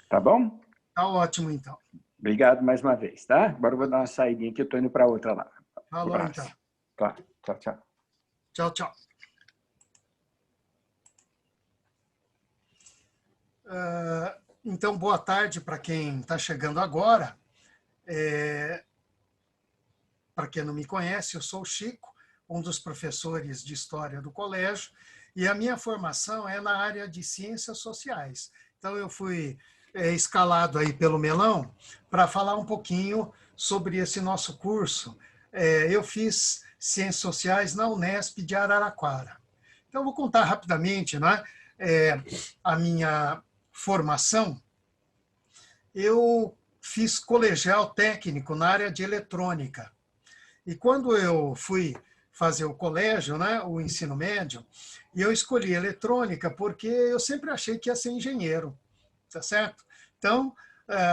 Tá bom? Tá ótimo, então. Obrigado mais uma vez, tá? Agora eu vou dar uma saidinha que eu estou indo para outra lá. Falou, então. Tá, tchau, tchau. Tchau, tchau. Então, boa tarde para quem está chegando agora. Para quem não me conhece, eu sou o Chico, um dos professores de História do colégio, e a minha formação é na área de Ciências Sociais. Então, eu fui escalado aí pelo Melão para falar um pouquinho sobre esse nosso curso. Eu fiz Ciências Sociais na Unesp de Araraquara. Então, eu vou contar rapidamente, né, a minha formação. Eu fiz colegial técnico na área de eletrônica. E quando eu fui fazer o colégio, né, o ensino médio, eu escolhi eletrônica porque eu sempre achei que ia ser engenheiro, tá certo? Então,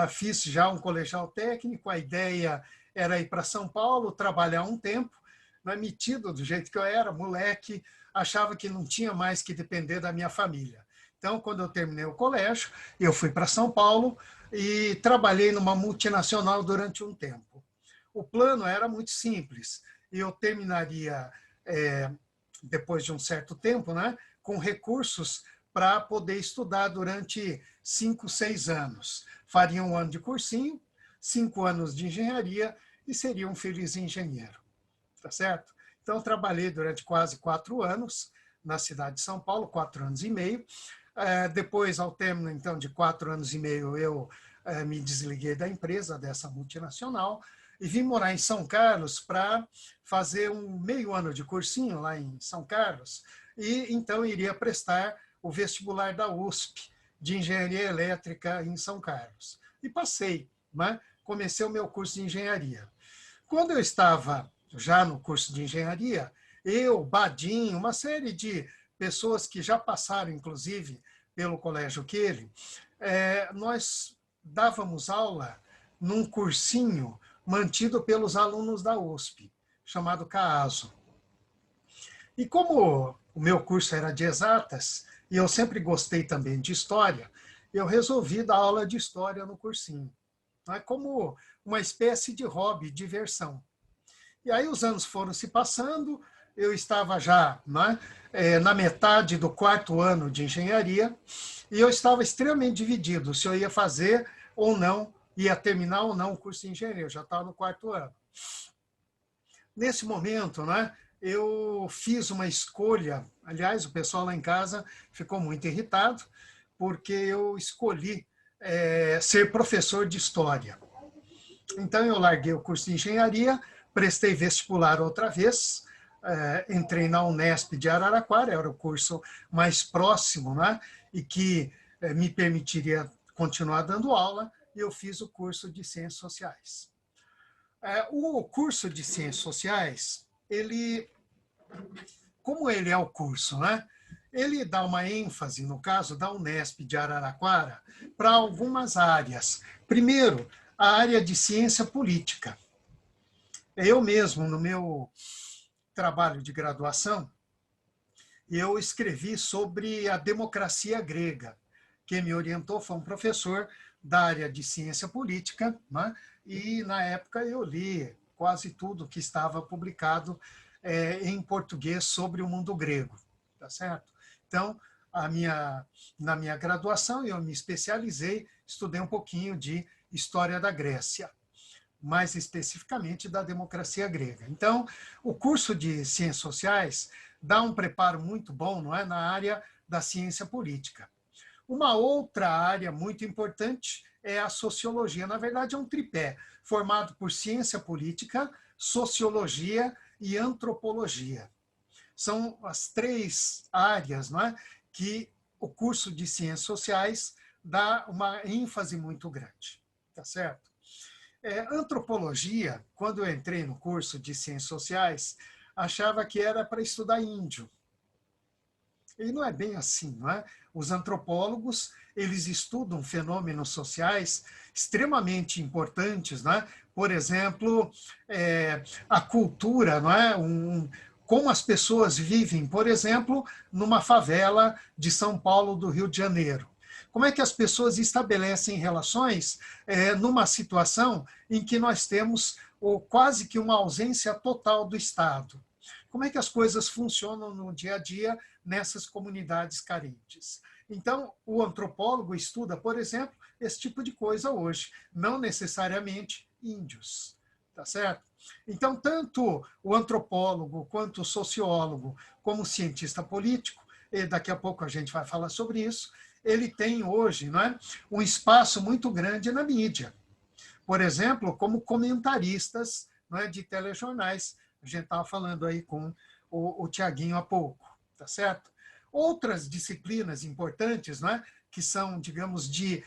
fiz já um colegial técnico, a ideia era ir para São Paulo, trabalhar um tempo, né, metido do jeito que eu era, moleque, achava que não tinha mais que depender da minha família. Então, quando eu terminei o colégio, eu fui para São Paulo e trabalhei numa multinacional durante um tempo. O plano era muito simples. Eu terminaria, depois de um certo tempo, né, com recursos para poder estudar durante 5, 6 anos. Faria 1 ano de cursinho, 5 anos de engenharia e seria um feliz engenheiro. Tá certo? Então, trabalhei durante quase 4 anos na cidade de São Paulo, 4 anos e meio. Depois, ao término então, de 4 anos e meio, eu me desliguei da empresa, dessa multinacional, e vim morar em São Carlos para fazer um meio ano de cursinho lá em São Carlos, e então iria prestar o vestibular da USP de Engenharia Elétrica em São Carlos. E passei, né? Comecei o meu curso de engenharia. Quando eu estava já no curso de engenharia, eu, Badim, uma série de pessoas que já passaram, inclusive, pelo Colégio Keele, nós dávamos aula num cursinho mantido pelos alunos da USP, chamado CAASO. E como o meu curso era de exatas, e eu sempre gostei também de história, eu resolvi dar aula de história no cursinho, né? Como uma espécie de hobby, diversão. E aí os anos foram se passando, eu estava já, né, na metade do 4º ano de engenharia, e eu estava extremamente dividido se eu ia fazer ou não, ia terminar ou não o curso de engenharia, eu já estava no 4º ano. Nesse momento, né, eu fiz uma escolha, aliás, o pessoal lá em casa ficou muito irritado, porque eu escolhi ser professor de história. Então, eu larguei o curso de engenharia, prestei vestibular outra vez, entrei na Unesp de Araraquara, era o curso mais próximo, né, e que me permitiria continuar dando aula, e eu fiz o curso de Ciências Sociais. O curso de Ciências Sociais, como ele é o curso, né? Ele dá uma ênfase, no caso da Unesp de Araraquara, para algumas áreas. Primeiro, a área de ciência política. Eu mesmo, no meu trabalho de graduação, eu escrevi sobre a democracia grega. Quem me orientou foi um professor da área de ciência política, né? E, na época, eu li quase tudo que estava publicado em português sobre o mundo grego, tá certo? Então, na minha graduação, eu me especializei, estudei um pouquinho de história da Grécia, mais especificamente da democracia grega. Então, o curso de Ciências Sociais dá um preparo muito bom, não é, na área da ciência política. Uma outra área muito importante é a sociologia. Na verdade, é um tripé formado por ciência política, sociologia e antropologia. São as 3 áreas, não é, que o curso de Ciências Sociais dá uma ênfase muito grande. Tá certo? Antropologia, quando eu entrei no curso de Ciências Sociais, achava que era para estudar índio. E não é bem assim, não é? Os antropólogos, eles estudam fenômenos sociais extremamente importantes, não é? Por exemplo, a cultura, não é? Como as pessoas vivem, por exemplo, numa favela de São Paulo, do Rio de Janeiro. Como é que as pessoas estabelecem relações numa situação em que nós temos quase que uma ausência total do Estado? Como é que as coisas funcionam no dia a dia nessas comunidades carentes? Então, o antropólogo estuda, por exemplo, esse tipo de coisa hoje, não necessariamente índios, tá certo? Então, tanto o antropólogo, quanto o sociólogo, como o cientista político, e daqui a pouco a gente vai falar sobre isso, ele tem hoje, não é, um espaço muito grande na mídia. Por exemplo, como comentaristas, não é, de telejornais. A gente estava falando aí com o Tiaguinho há pouco, tá certo? Outras disciplinas importantes, não é, que são, digamos, de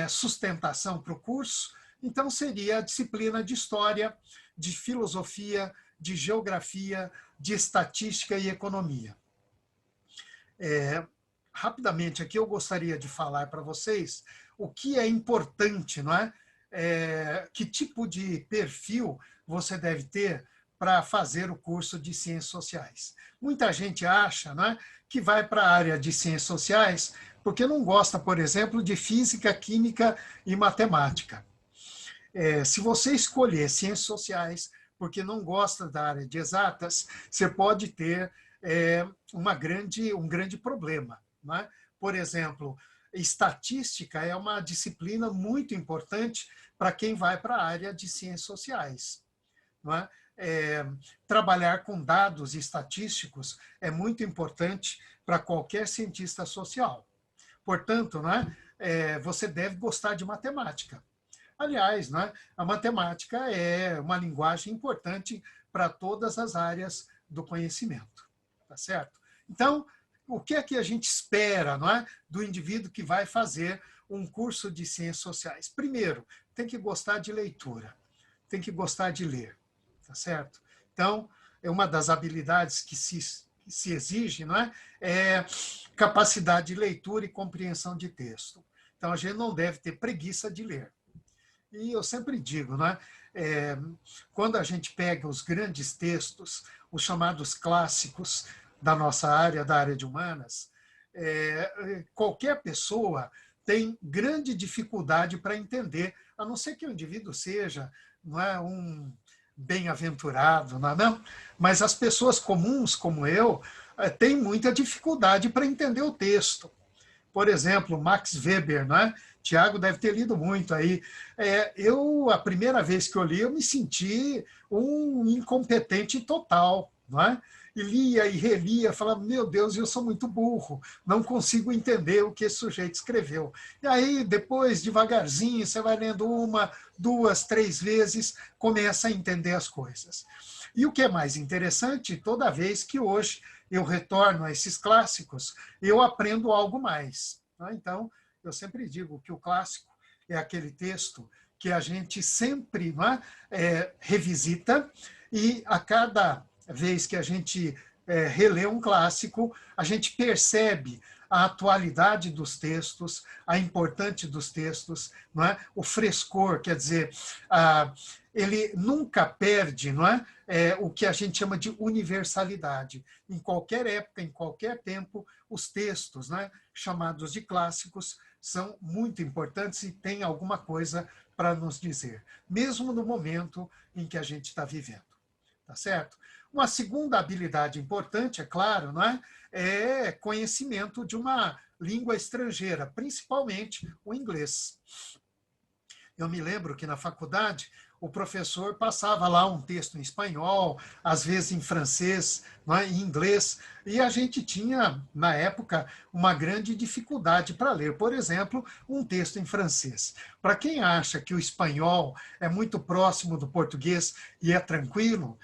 sustentação para o curso, então seria a disciplina de história, de filosofia, de geografia, de estatística e economia. Rapidamente aqui eu gostaria de falar para vocês o que é importante, não é? Que tipo de perfil você deve ter para fazer o curso de Ciências Sociais. Muita gente acha, não é, que vai para a área de Ciências Sociais porque não gosta, por exemplo, de Física, Química e Matemática. Se você escolher Ciências Sociais porque não gosta da área de exatas, você pode ter um grande problema. Não é? Por exemplo, estatística é uma disciplina muito importante para quem vai para a área de Ciências Sociais. Não é? Trabalhar com dados estatísticos é muito importante para qualquer cientista social. Portanto, não é? Você deve gostar de matemática. Aliás, não é? A matemática é uma linguagem importante para todas as áreas do conhecimento. Tá certo? Então, o que é que a gente espera, não é, do indivíduo que vai fazer um curso de Ciências Sociais? Primeiro, tem que gostar de leitura, tem que gostar de ler. Tá certo? Então, é uma das habilidades que se exige, não é? Capacidade de leitura e compreensão de texto. Então, a gente não deve ter preguiça de ler. E eu sempre digo, não é? Quando a gente pega os grandes textos, os chamados clássicos da nossa área, da área de humanas, qualquer pessoa tem grande dificuldade para entender, a não ser que o indivíduo seja, não é, um bem-aventurado, não é não? Mas as pessoas comuns, como eu, têm muita dificuldade para entender o texto. Por exemplo, Max Weber, né? Tiago deve ter lido muito aí. A primeira vez que eu li, eu me senti um incompetente total, não é? E lia e relia, falava, meu Deus, eu sou muito burro, não consigo entender o que esse sujeito escreveu. E aí, depois, devagarzinho, você vai lendo uma, duas, três vezes, começa a entender as coisas. E o que é mais interessante, toda vez que hoje eu retorno a esses clássicos, eu aprendo algo mais. Então, eu sempre digo que o clássico é aquele texto que a gente sempre revisita, e a cada vez que a gente relê um clássico, a gente percebe a atualidade dos textos, a importância dos textos, não é? O frescor, quer dizer, ele nunca perde, não é? O que a gente chama de universalidade. Em qualquer época, em qualquer tempo, os textos, né, chamados de clássicos são muito importantes e têm alguma coisa para nos dizer, mesmo no momento em que a gente está vivendo. Tá certo? Uma segunda habilidade importante, é claro, não é? É conhecimento de uma língua estrangeira, principalmente o inglês. Eu me lembro que na faculdade o professor passava lá um texto em espanhol, às vezes em francês, não é? Em inglês, e a gente tinha, na época, uma grande dificuldade para ler, por exemplo, um texto em francês. Para quem acha que o espanhol é muito próximo do português e é tranquilo,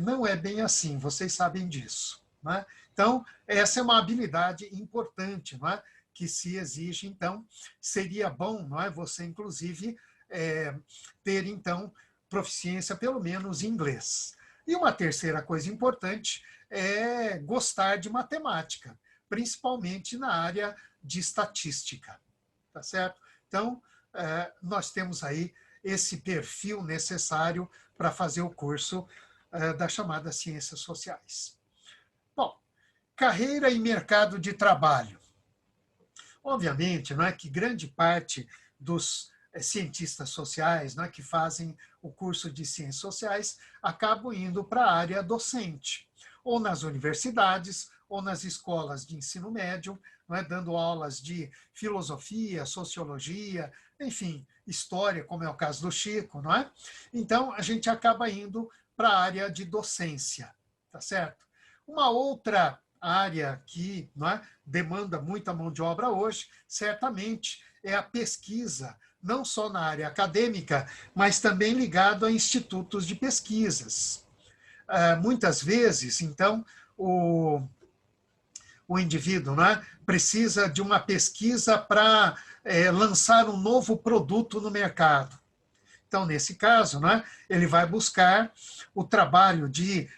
não é bem assim, vocês sabem disso. Não é? Então, essa é uma habilidade importante, não é? Que se exige, então, seria bom, não é? Você, inclusive, ter, então, proficiência, pelo menos, em inglês. E uma terceira coisa importante é gostar de matemática, principalmente na área de estatística. Tá certo? Então, nós temos aí esse perfil necessário para fazer o curso da chamada Ciências Sociais. Bom, carreira e mercado de trabalho. Obviamente, não é que grande parte dos cientistas sociais, né, que fazem o curso de ciências sociais, acabam indo para a área docente, ou nas universidades, ou nas escolas de ensino médio, né, dando aulas de filosofia, sociologia, enfim, história, como é o caso do Chico, não é? Então, a gente acaba indo para a área de docência, tá certo? Uma outra área que, não é, demanda muita mão de obra hoje, certamente, é a pesquisa, não só na área acadêmica, mas também ligado a institutos de pesquisas. Muitas vezes, então, o indivíduo, né, precisa de uma pesquisa para lançar um novo produto no mercado. Então, nesse caso, né, ele vai buscar o trabalho de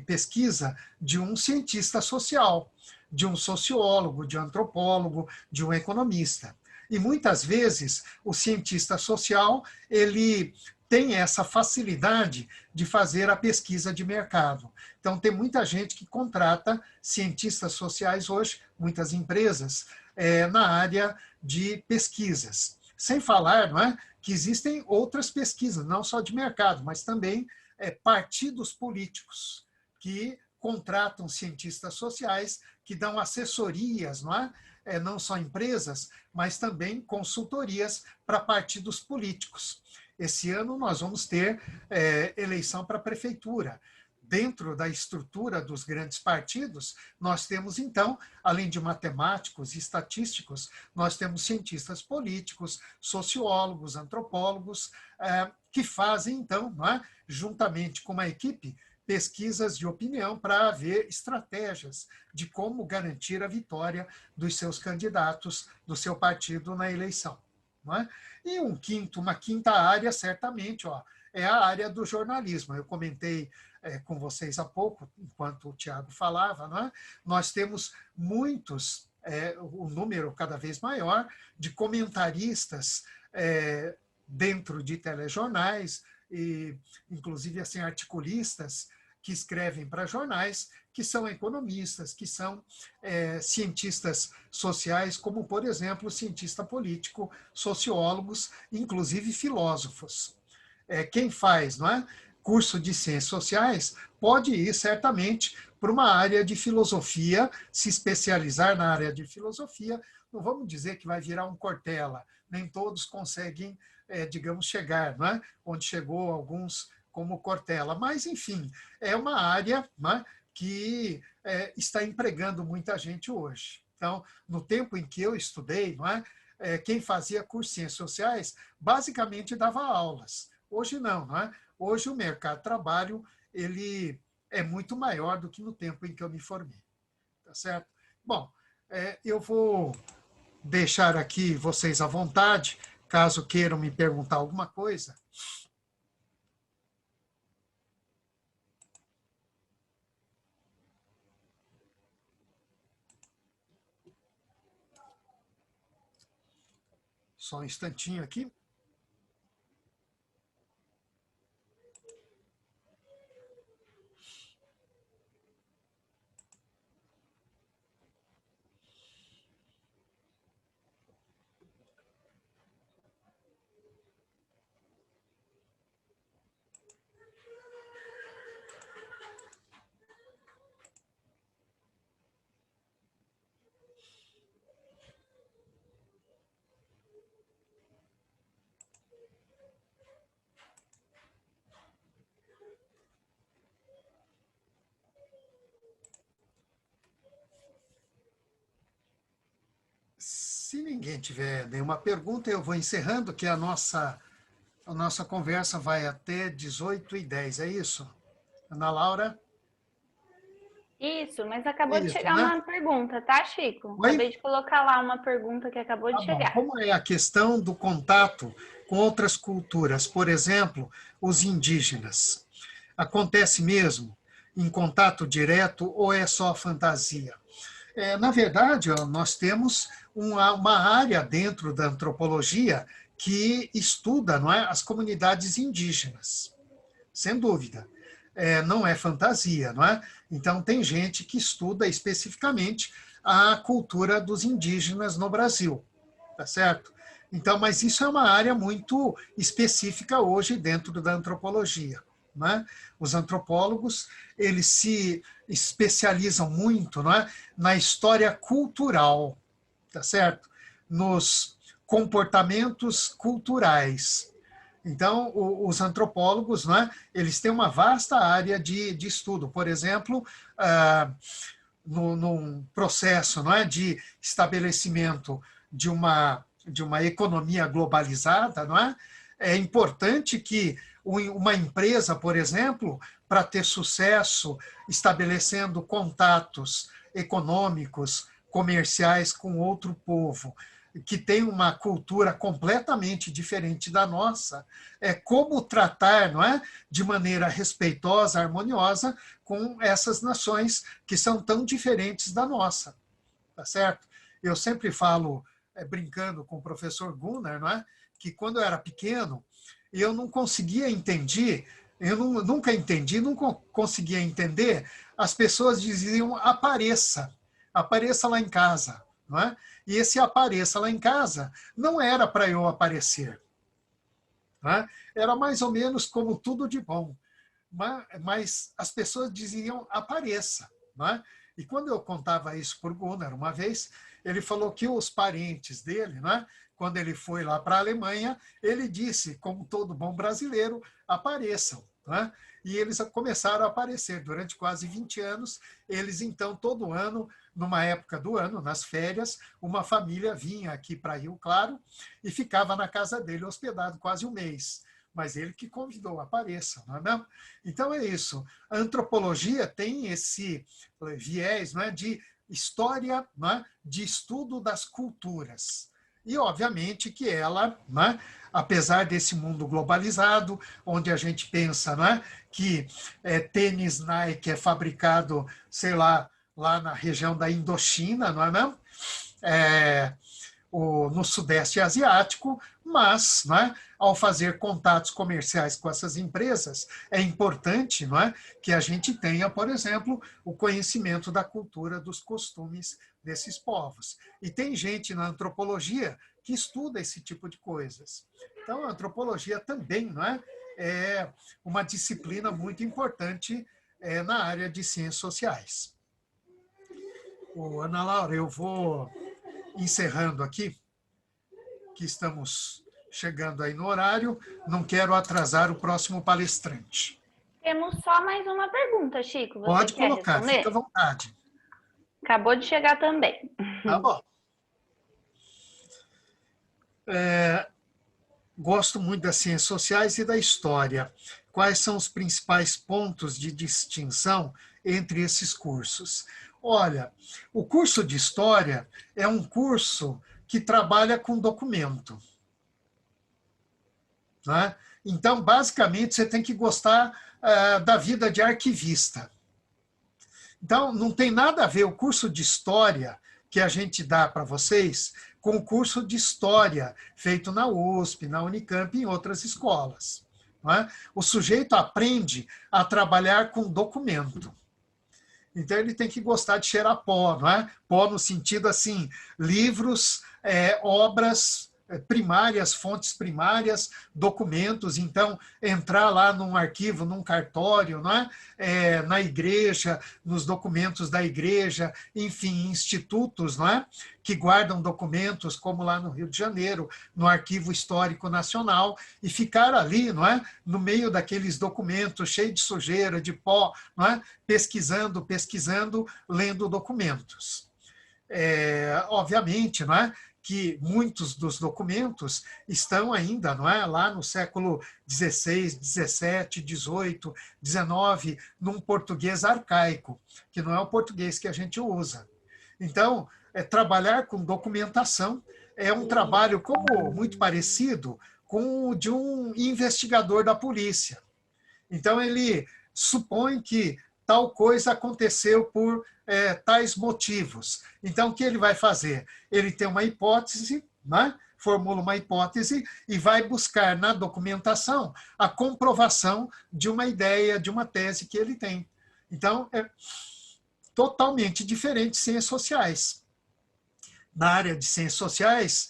pesquisa de um cientista social, de um sociólogo, de um antropólogo, de um economista. E muitas vezes o cientista social ele tem essa facilidade de fazer a pesquisa de mercado. Então, tem muita gente que contrata cientistas sociais hoje, muitas empresas, na área de pesquisas. Sem falar, não é, que existem outras pesquisas, não só de mercado, mas também partidos políticos que contratam cientistas sociais que dão assessorias, não é? Não só empresas, mas também consultorias para partidos políticos. Esse ano nós vamos ter eleição para a prefeitura. Dentro da estrutura dos grandes partidos, nós temos, então, além de matemáticos e estatísticos, nós temos cientistas políticos, sociólogos, antropólogos, que fazem, então, não é? Juntamente com uma equipe, pesquisas de opinião para ver estratégias de como garantir a vitória dos seus candidatos, do seu partido na eleição. Não é? E uma quinta área, certamente, é a área do jornalismo. Eu comentei com vocês há pouco, enquanto o Tiago falava, não é? Nós temos muitos, um número cada vez maior, de comentaristas dentro de telejornais, e inclusive assim, articulistas, que escrevem para jornais, que são economistas, que são cientistas sociais, como, por exemplo, cientista político, sociólogos, inclusive filósofos. Quem faz, não é, curso de ciências sociais pode ir certamente para uma área de filosofia, se especializar na área de filosofia. Não vamos dizer que vai virar um Cortella, nem todos conseguem, digamos, chegar, não é? Onde chegou alguns como Cortella, mas, enfim, é uma área, não é, que está empregando muita gente hoje. Então, no tempo em que eu estudei, não é, quem fazia curso de ciências sociais basicamente dava aulas. Hoje não, é? Hoje o mercado de trabalho ele é muito maior do que no tempo em que eu me formei. Tá certo? Bom, eu vou deixar aqui vocês à vontade, caso queiram me perguntar alguma coisa. Só um instantinho aqui. Se ninguém tiver nenhuma pergunta, eu vou encerrando, que a nossa conversa vai até 18h10, é isso? Ana Laura? Isso, mas acabou de Isso, chegar né? uma pergunta, tá, Chico? Oi? Acabei de colocar lá uma pergunta que acabou de Tá bom. chegar. Como é a questão do contato com outras culturas? Por exemplo, os indígenas. Acontece mesmo em contato direto ou é só fantasia? Na verdade, nós temos uma área dentro da antropologia que estuda, não é, as comunidades indígenas, sem dúvida. Não é fantasia, não é? Então, tem gente que estuda especificamente a cultura dos indígenas no Brasil, tá certo? Então, mas isso é uma área muito específica hoje dentro da antropologia. Não é? Os antropólogos eles se especializam muito, não é, na história cultural, tá certo? Nos comportamentos culturais. Então, os antropólogos, não é, eles têm uma vasta área de estudo. Por exemplo, num processo, não é, de estabelecimento de uma economia globalizada, não é? É importante que uma empresa, por exemplo, para ter sucesso estabelecendo contatos econômicos, comerciais com outro povo, que tem uma cultura completamente diferente da nossa, como tratar, não é, de maneira respeitosa, harmoniosa, com essas nações que são tão diferentes da nossa, tá certo? Eu sempre falo, brincando com o professor Gunnar, não é, que quando eu era pequeno, eu não conseguia entender, nunca entendi, nunca conseguia entender, as pessoas diziam apareça lá em casa, não é? E esse apareça lá em casa não era para eu aparecer, não é? Era mais ou menos como tudo de bom, mas as pessoas diziam apareça, não é? E quando eu contava isso por Gunnar uma vez, ele falou que os parentes dele, não é, quando ele foi lá para a Alemanha, ele disse, como todo bom brasileiro, apareçam. Não é? E eles começaram a aparecer durante quase 20 anos. Eles, então, todo ano, numa época do ano, nas férias, uma família vinha aqui para Rio Claro e ficava na casa dele hospedado quase um mês. Mas ele que convidou, apareçam, não é mesmo? Então é isso. A antropologia tem esse viés, não é, de história, não é, de estudo das culturas. E, obviamente, que ela, né, apesar desse mundo globalizado, onde a gente pensa, né, que tênis Nike é fabricado, sei lá na região da Indochina, não é mesmo? No Sudeste Asiático, mas, não é, ao fazer contatos comerciais com essas empresas, é importante, não é, que a gente tenha, por exemplo, o conhecimento da cultura, dos costumes desses povos. E tem gente na antropologia que estuda esse tipo de coisas. Então, a antropologia também, não é uma disciplina muito importante na área de ciências sociais. Ana Laura, eu vou encerrando aqui, que estamos chegando aí no horário, não quero atrasar o próximo palestrante. Temos só mais uma pergunta, Chico. Você Pode quer colocar, responder? fica à vontade. Acabou de chegar também. Tá bom. Gosto muito das ciências sociais e da história. Quais são os principais pontos de distinção entre esses cursos? Olha, o curso de História é um curso que trabalha com documento. Né? Então, basicamente, você tem que gostar da vida de arquivista. Então, não tem nada a ver o curso de História que a gente dá para vocês com o curso de História feito na USP, na Unicamp e em outras escolas. Não é? O sujeito aprende a trabalhar com documento. Então, ele tem que gostar de cheirar pó, não é? Pó no sentido, assim, livros, obras primárias, fontes primárias, documentos. Então, entrar lá num arquivo, num cartório, não é? Na igreja, nos documentos da igreja, enfim, institutos, não é? Que guardam documentos, como lá no Rio de Janeiro, no Arquivo Histórico Nacional, e ficar ali, não é? No meio daqueles documentos, cheio de sujeira, de pó, não é? Pesquisando, lendo documentos. Obviamente, não é? Que muitos dos documentos estão ainda, não é, lá no século XVI, XVII, XVIII, XIX, num português arcaico, que não é o português que a gente usa. Então, trabalhar com documentação é um trabalho como muito parecido com o de um investigador da polícia. Então, ele supõe que tal coisa aconteceu por tais motivos. Então, o que ele vai fazer? Ele tem uma hipótese, né? Formula uma hipótese e vai buscar na documentação a comprovação de uma ideia, de uma tese que ele tem. Então, é totalmente diferente de ciências sociais. Na área de ciências sociais,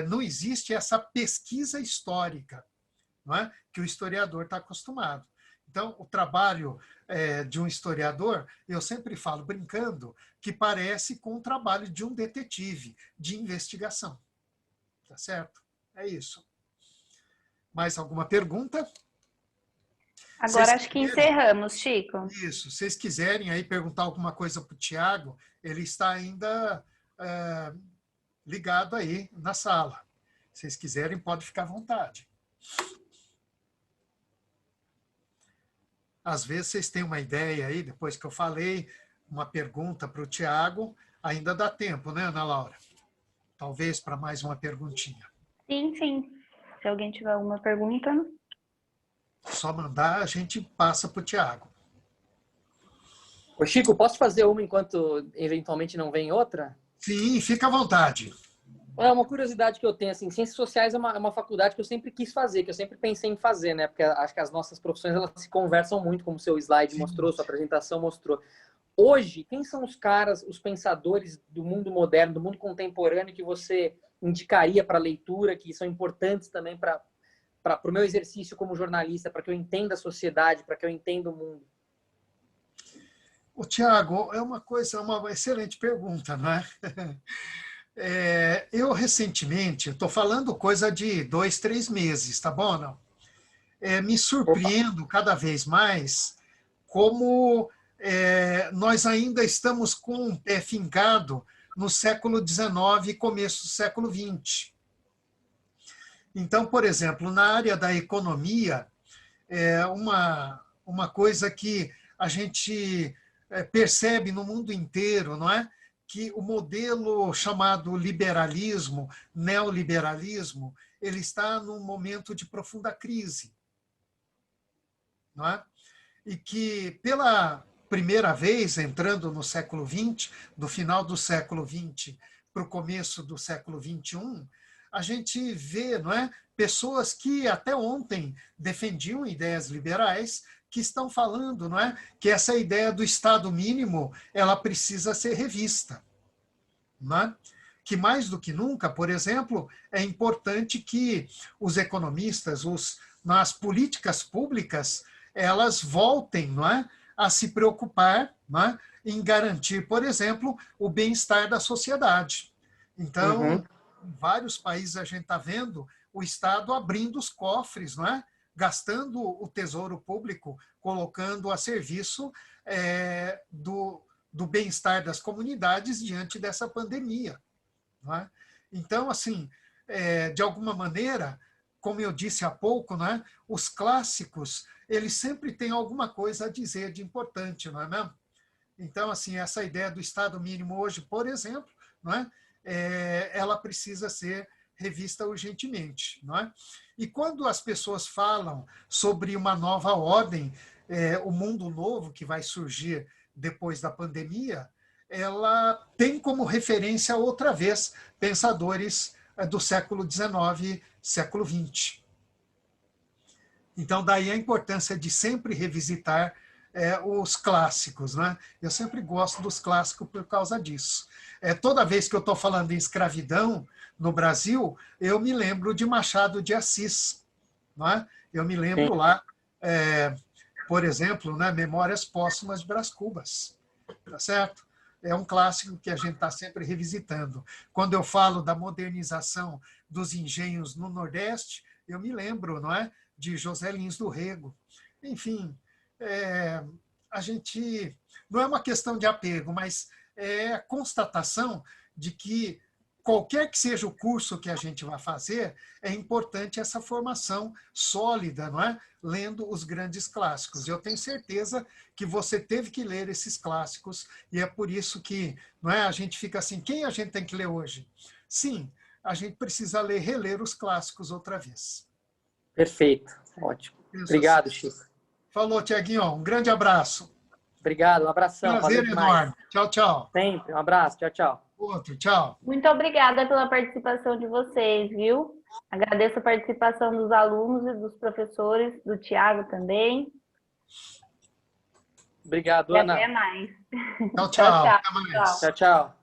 não existe essa pesquisa histórica, não é? Que o historiador está acostumado. Então, o trabalho de um historiador, eu sempre falo, brincando, que parece com o trabalho de um detetive, de investigação. Tá certo? É isso. Mais alguma pergunta? Agora acho que encerramos, Chico. Isso. Se vocês quiserem aí perguntar alguma coisa para o Tiago, ele está ainda ligado aí na sala. Se vocês quiserem, pode ficar à vontade. Às vezes vocês têm uma ideia aí, depois que eu falei, uma pergunta para o Tiago, ainda dá tempo, né, Ana Laura? Talvez para mais uma perguntinha. Sim, sim. Se alguém tiver alguma pergunta. Só mandar, a gente passa para o Tiago. Ô Chico, posso fazer uma enquanto eventualmente não vem outra? Sim, fica à vontade. É uma curiosidade que eu tenho, assim, ciências sociais é uma faculdade que eu sempre quis fazer, que eu sempre pensei em fazer, né? Porque acho que as nossas profissões, elas se conversam muito, como o seu slide mostrou, sua apresentação mostrou. Hoje, quem são os caras, os pensadores do mundo moderno, do mundo contemporâneo que você indicaria para leitura, que são importantes também para o meu exercício como jornalista, para que eu entenda a sociedade, para que eu entenda o mundo? O Tiago, é uma excelente pergunta, não é? Eu recentemente, estou falando coisa de 2, 3 meses, tá bom? Não? Me surpreendo cada vez mais como nós ainda estamos com um pé fincado no século XIX e começo do século XX. Então, por exemplo, na área da economia, uma coisa que a gente percebe no mundo inteiro, não é? Que o modelo chamado liberalismo, neoliberalismo, ele está num momento de profunda crise. Não é? E que, pela primeira vez, entrando no século XX, do final do século XX para o começo do século XXI, a gente vê, não é, pessoas que até ontem defendiam ideias liberais, que estão falando, não é, que essa ideia do Estado mínimo ela precisa ser revista. Não é? Que mais do que nunca, por exemplo, é importante que os economistas, nas políticas públicas, elas voltem, não é, a se preocupar, não é, em garantir, por exemplo, o bem-estar da sociedade. Então, em vários países a gente está vendo o Estado abrindo os cofres, não é? Gastando o tesouro público, colocando a serviço do bem-estar das comunidades diante dessa pandemia. Não é? Então, assim, de alguma maneira, como eu disse há pouco, não é? Os clássicos, eles sempre têm alguma coisa a dizer de importante, não é mesmo? Então, assim, essa ideia do Estado mínimo hoje, por exemplo, não é? Ela precisa ser revista urgentemente. Não é? E quando as pessoas falam sobre uma nova ordem, o mundo novo que vai surgir depois da pandemia, ela tem como referência, outra vez, pensadores do século XIX, século XX. Então, daí a importância de sempre revisitar os clássicos. Né? Eu sempre gosto dos clássicos por causa disso. Toda vez que eu estou falando em escravidão no Brasil, eu me lembro de Machado de Assis. Não é? Eu me lembro lá, por exemplo, né, Memórias Póstumas de Brás Cubas. Tá certo? É um clássico que a gente está sempre revisitando. Quando eu falo da modernização dos engenhos no Nordeste, eu me lembro, não é, de José Lins do Rego. Enfim, a gente não é uma questão de apego, mas é a constatação de que qualquer que seja o curso que a gente vai fazer, é importante essa formação sólida, não é? Lendo os grandes clássicos. Eu tenho certeza que você teve que ler esses clássicos e é por isso que, não é? A gente fica assim, quem a gente tem que ler hoje? Sim, a gente precisa reler os clássicos outra vez. Perfeito, ótimo. Obrigado, Chico. Falou, Tiaguinho, um grande abraço. Obrigado, um abração. Prazer enorme. Tchau, tchau. Sempre, um abraço. Tchau, tchau. Outro, tchau. Muito obrigada pela participação de vocês, viu? Agradeço a participação dos alunos e dos professores, do Tiago também. Obrigado, E Ana. até mais. Tchau, tchau. Até mais. Tchau, tchau.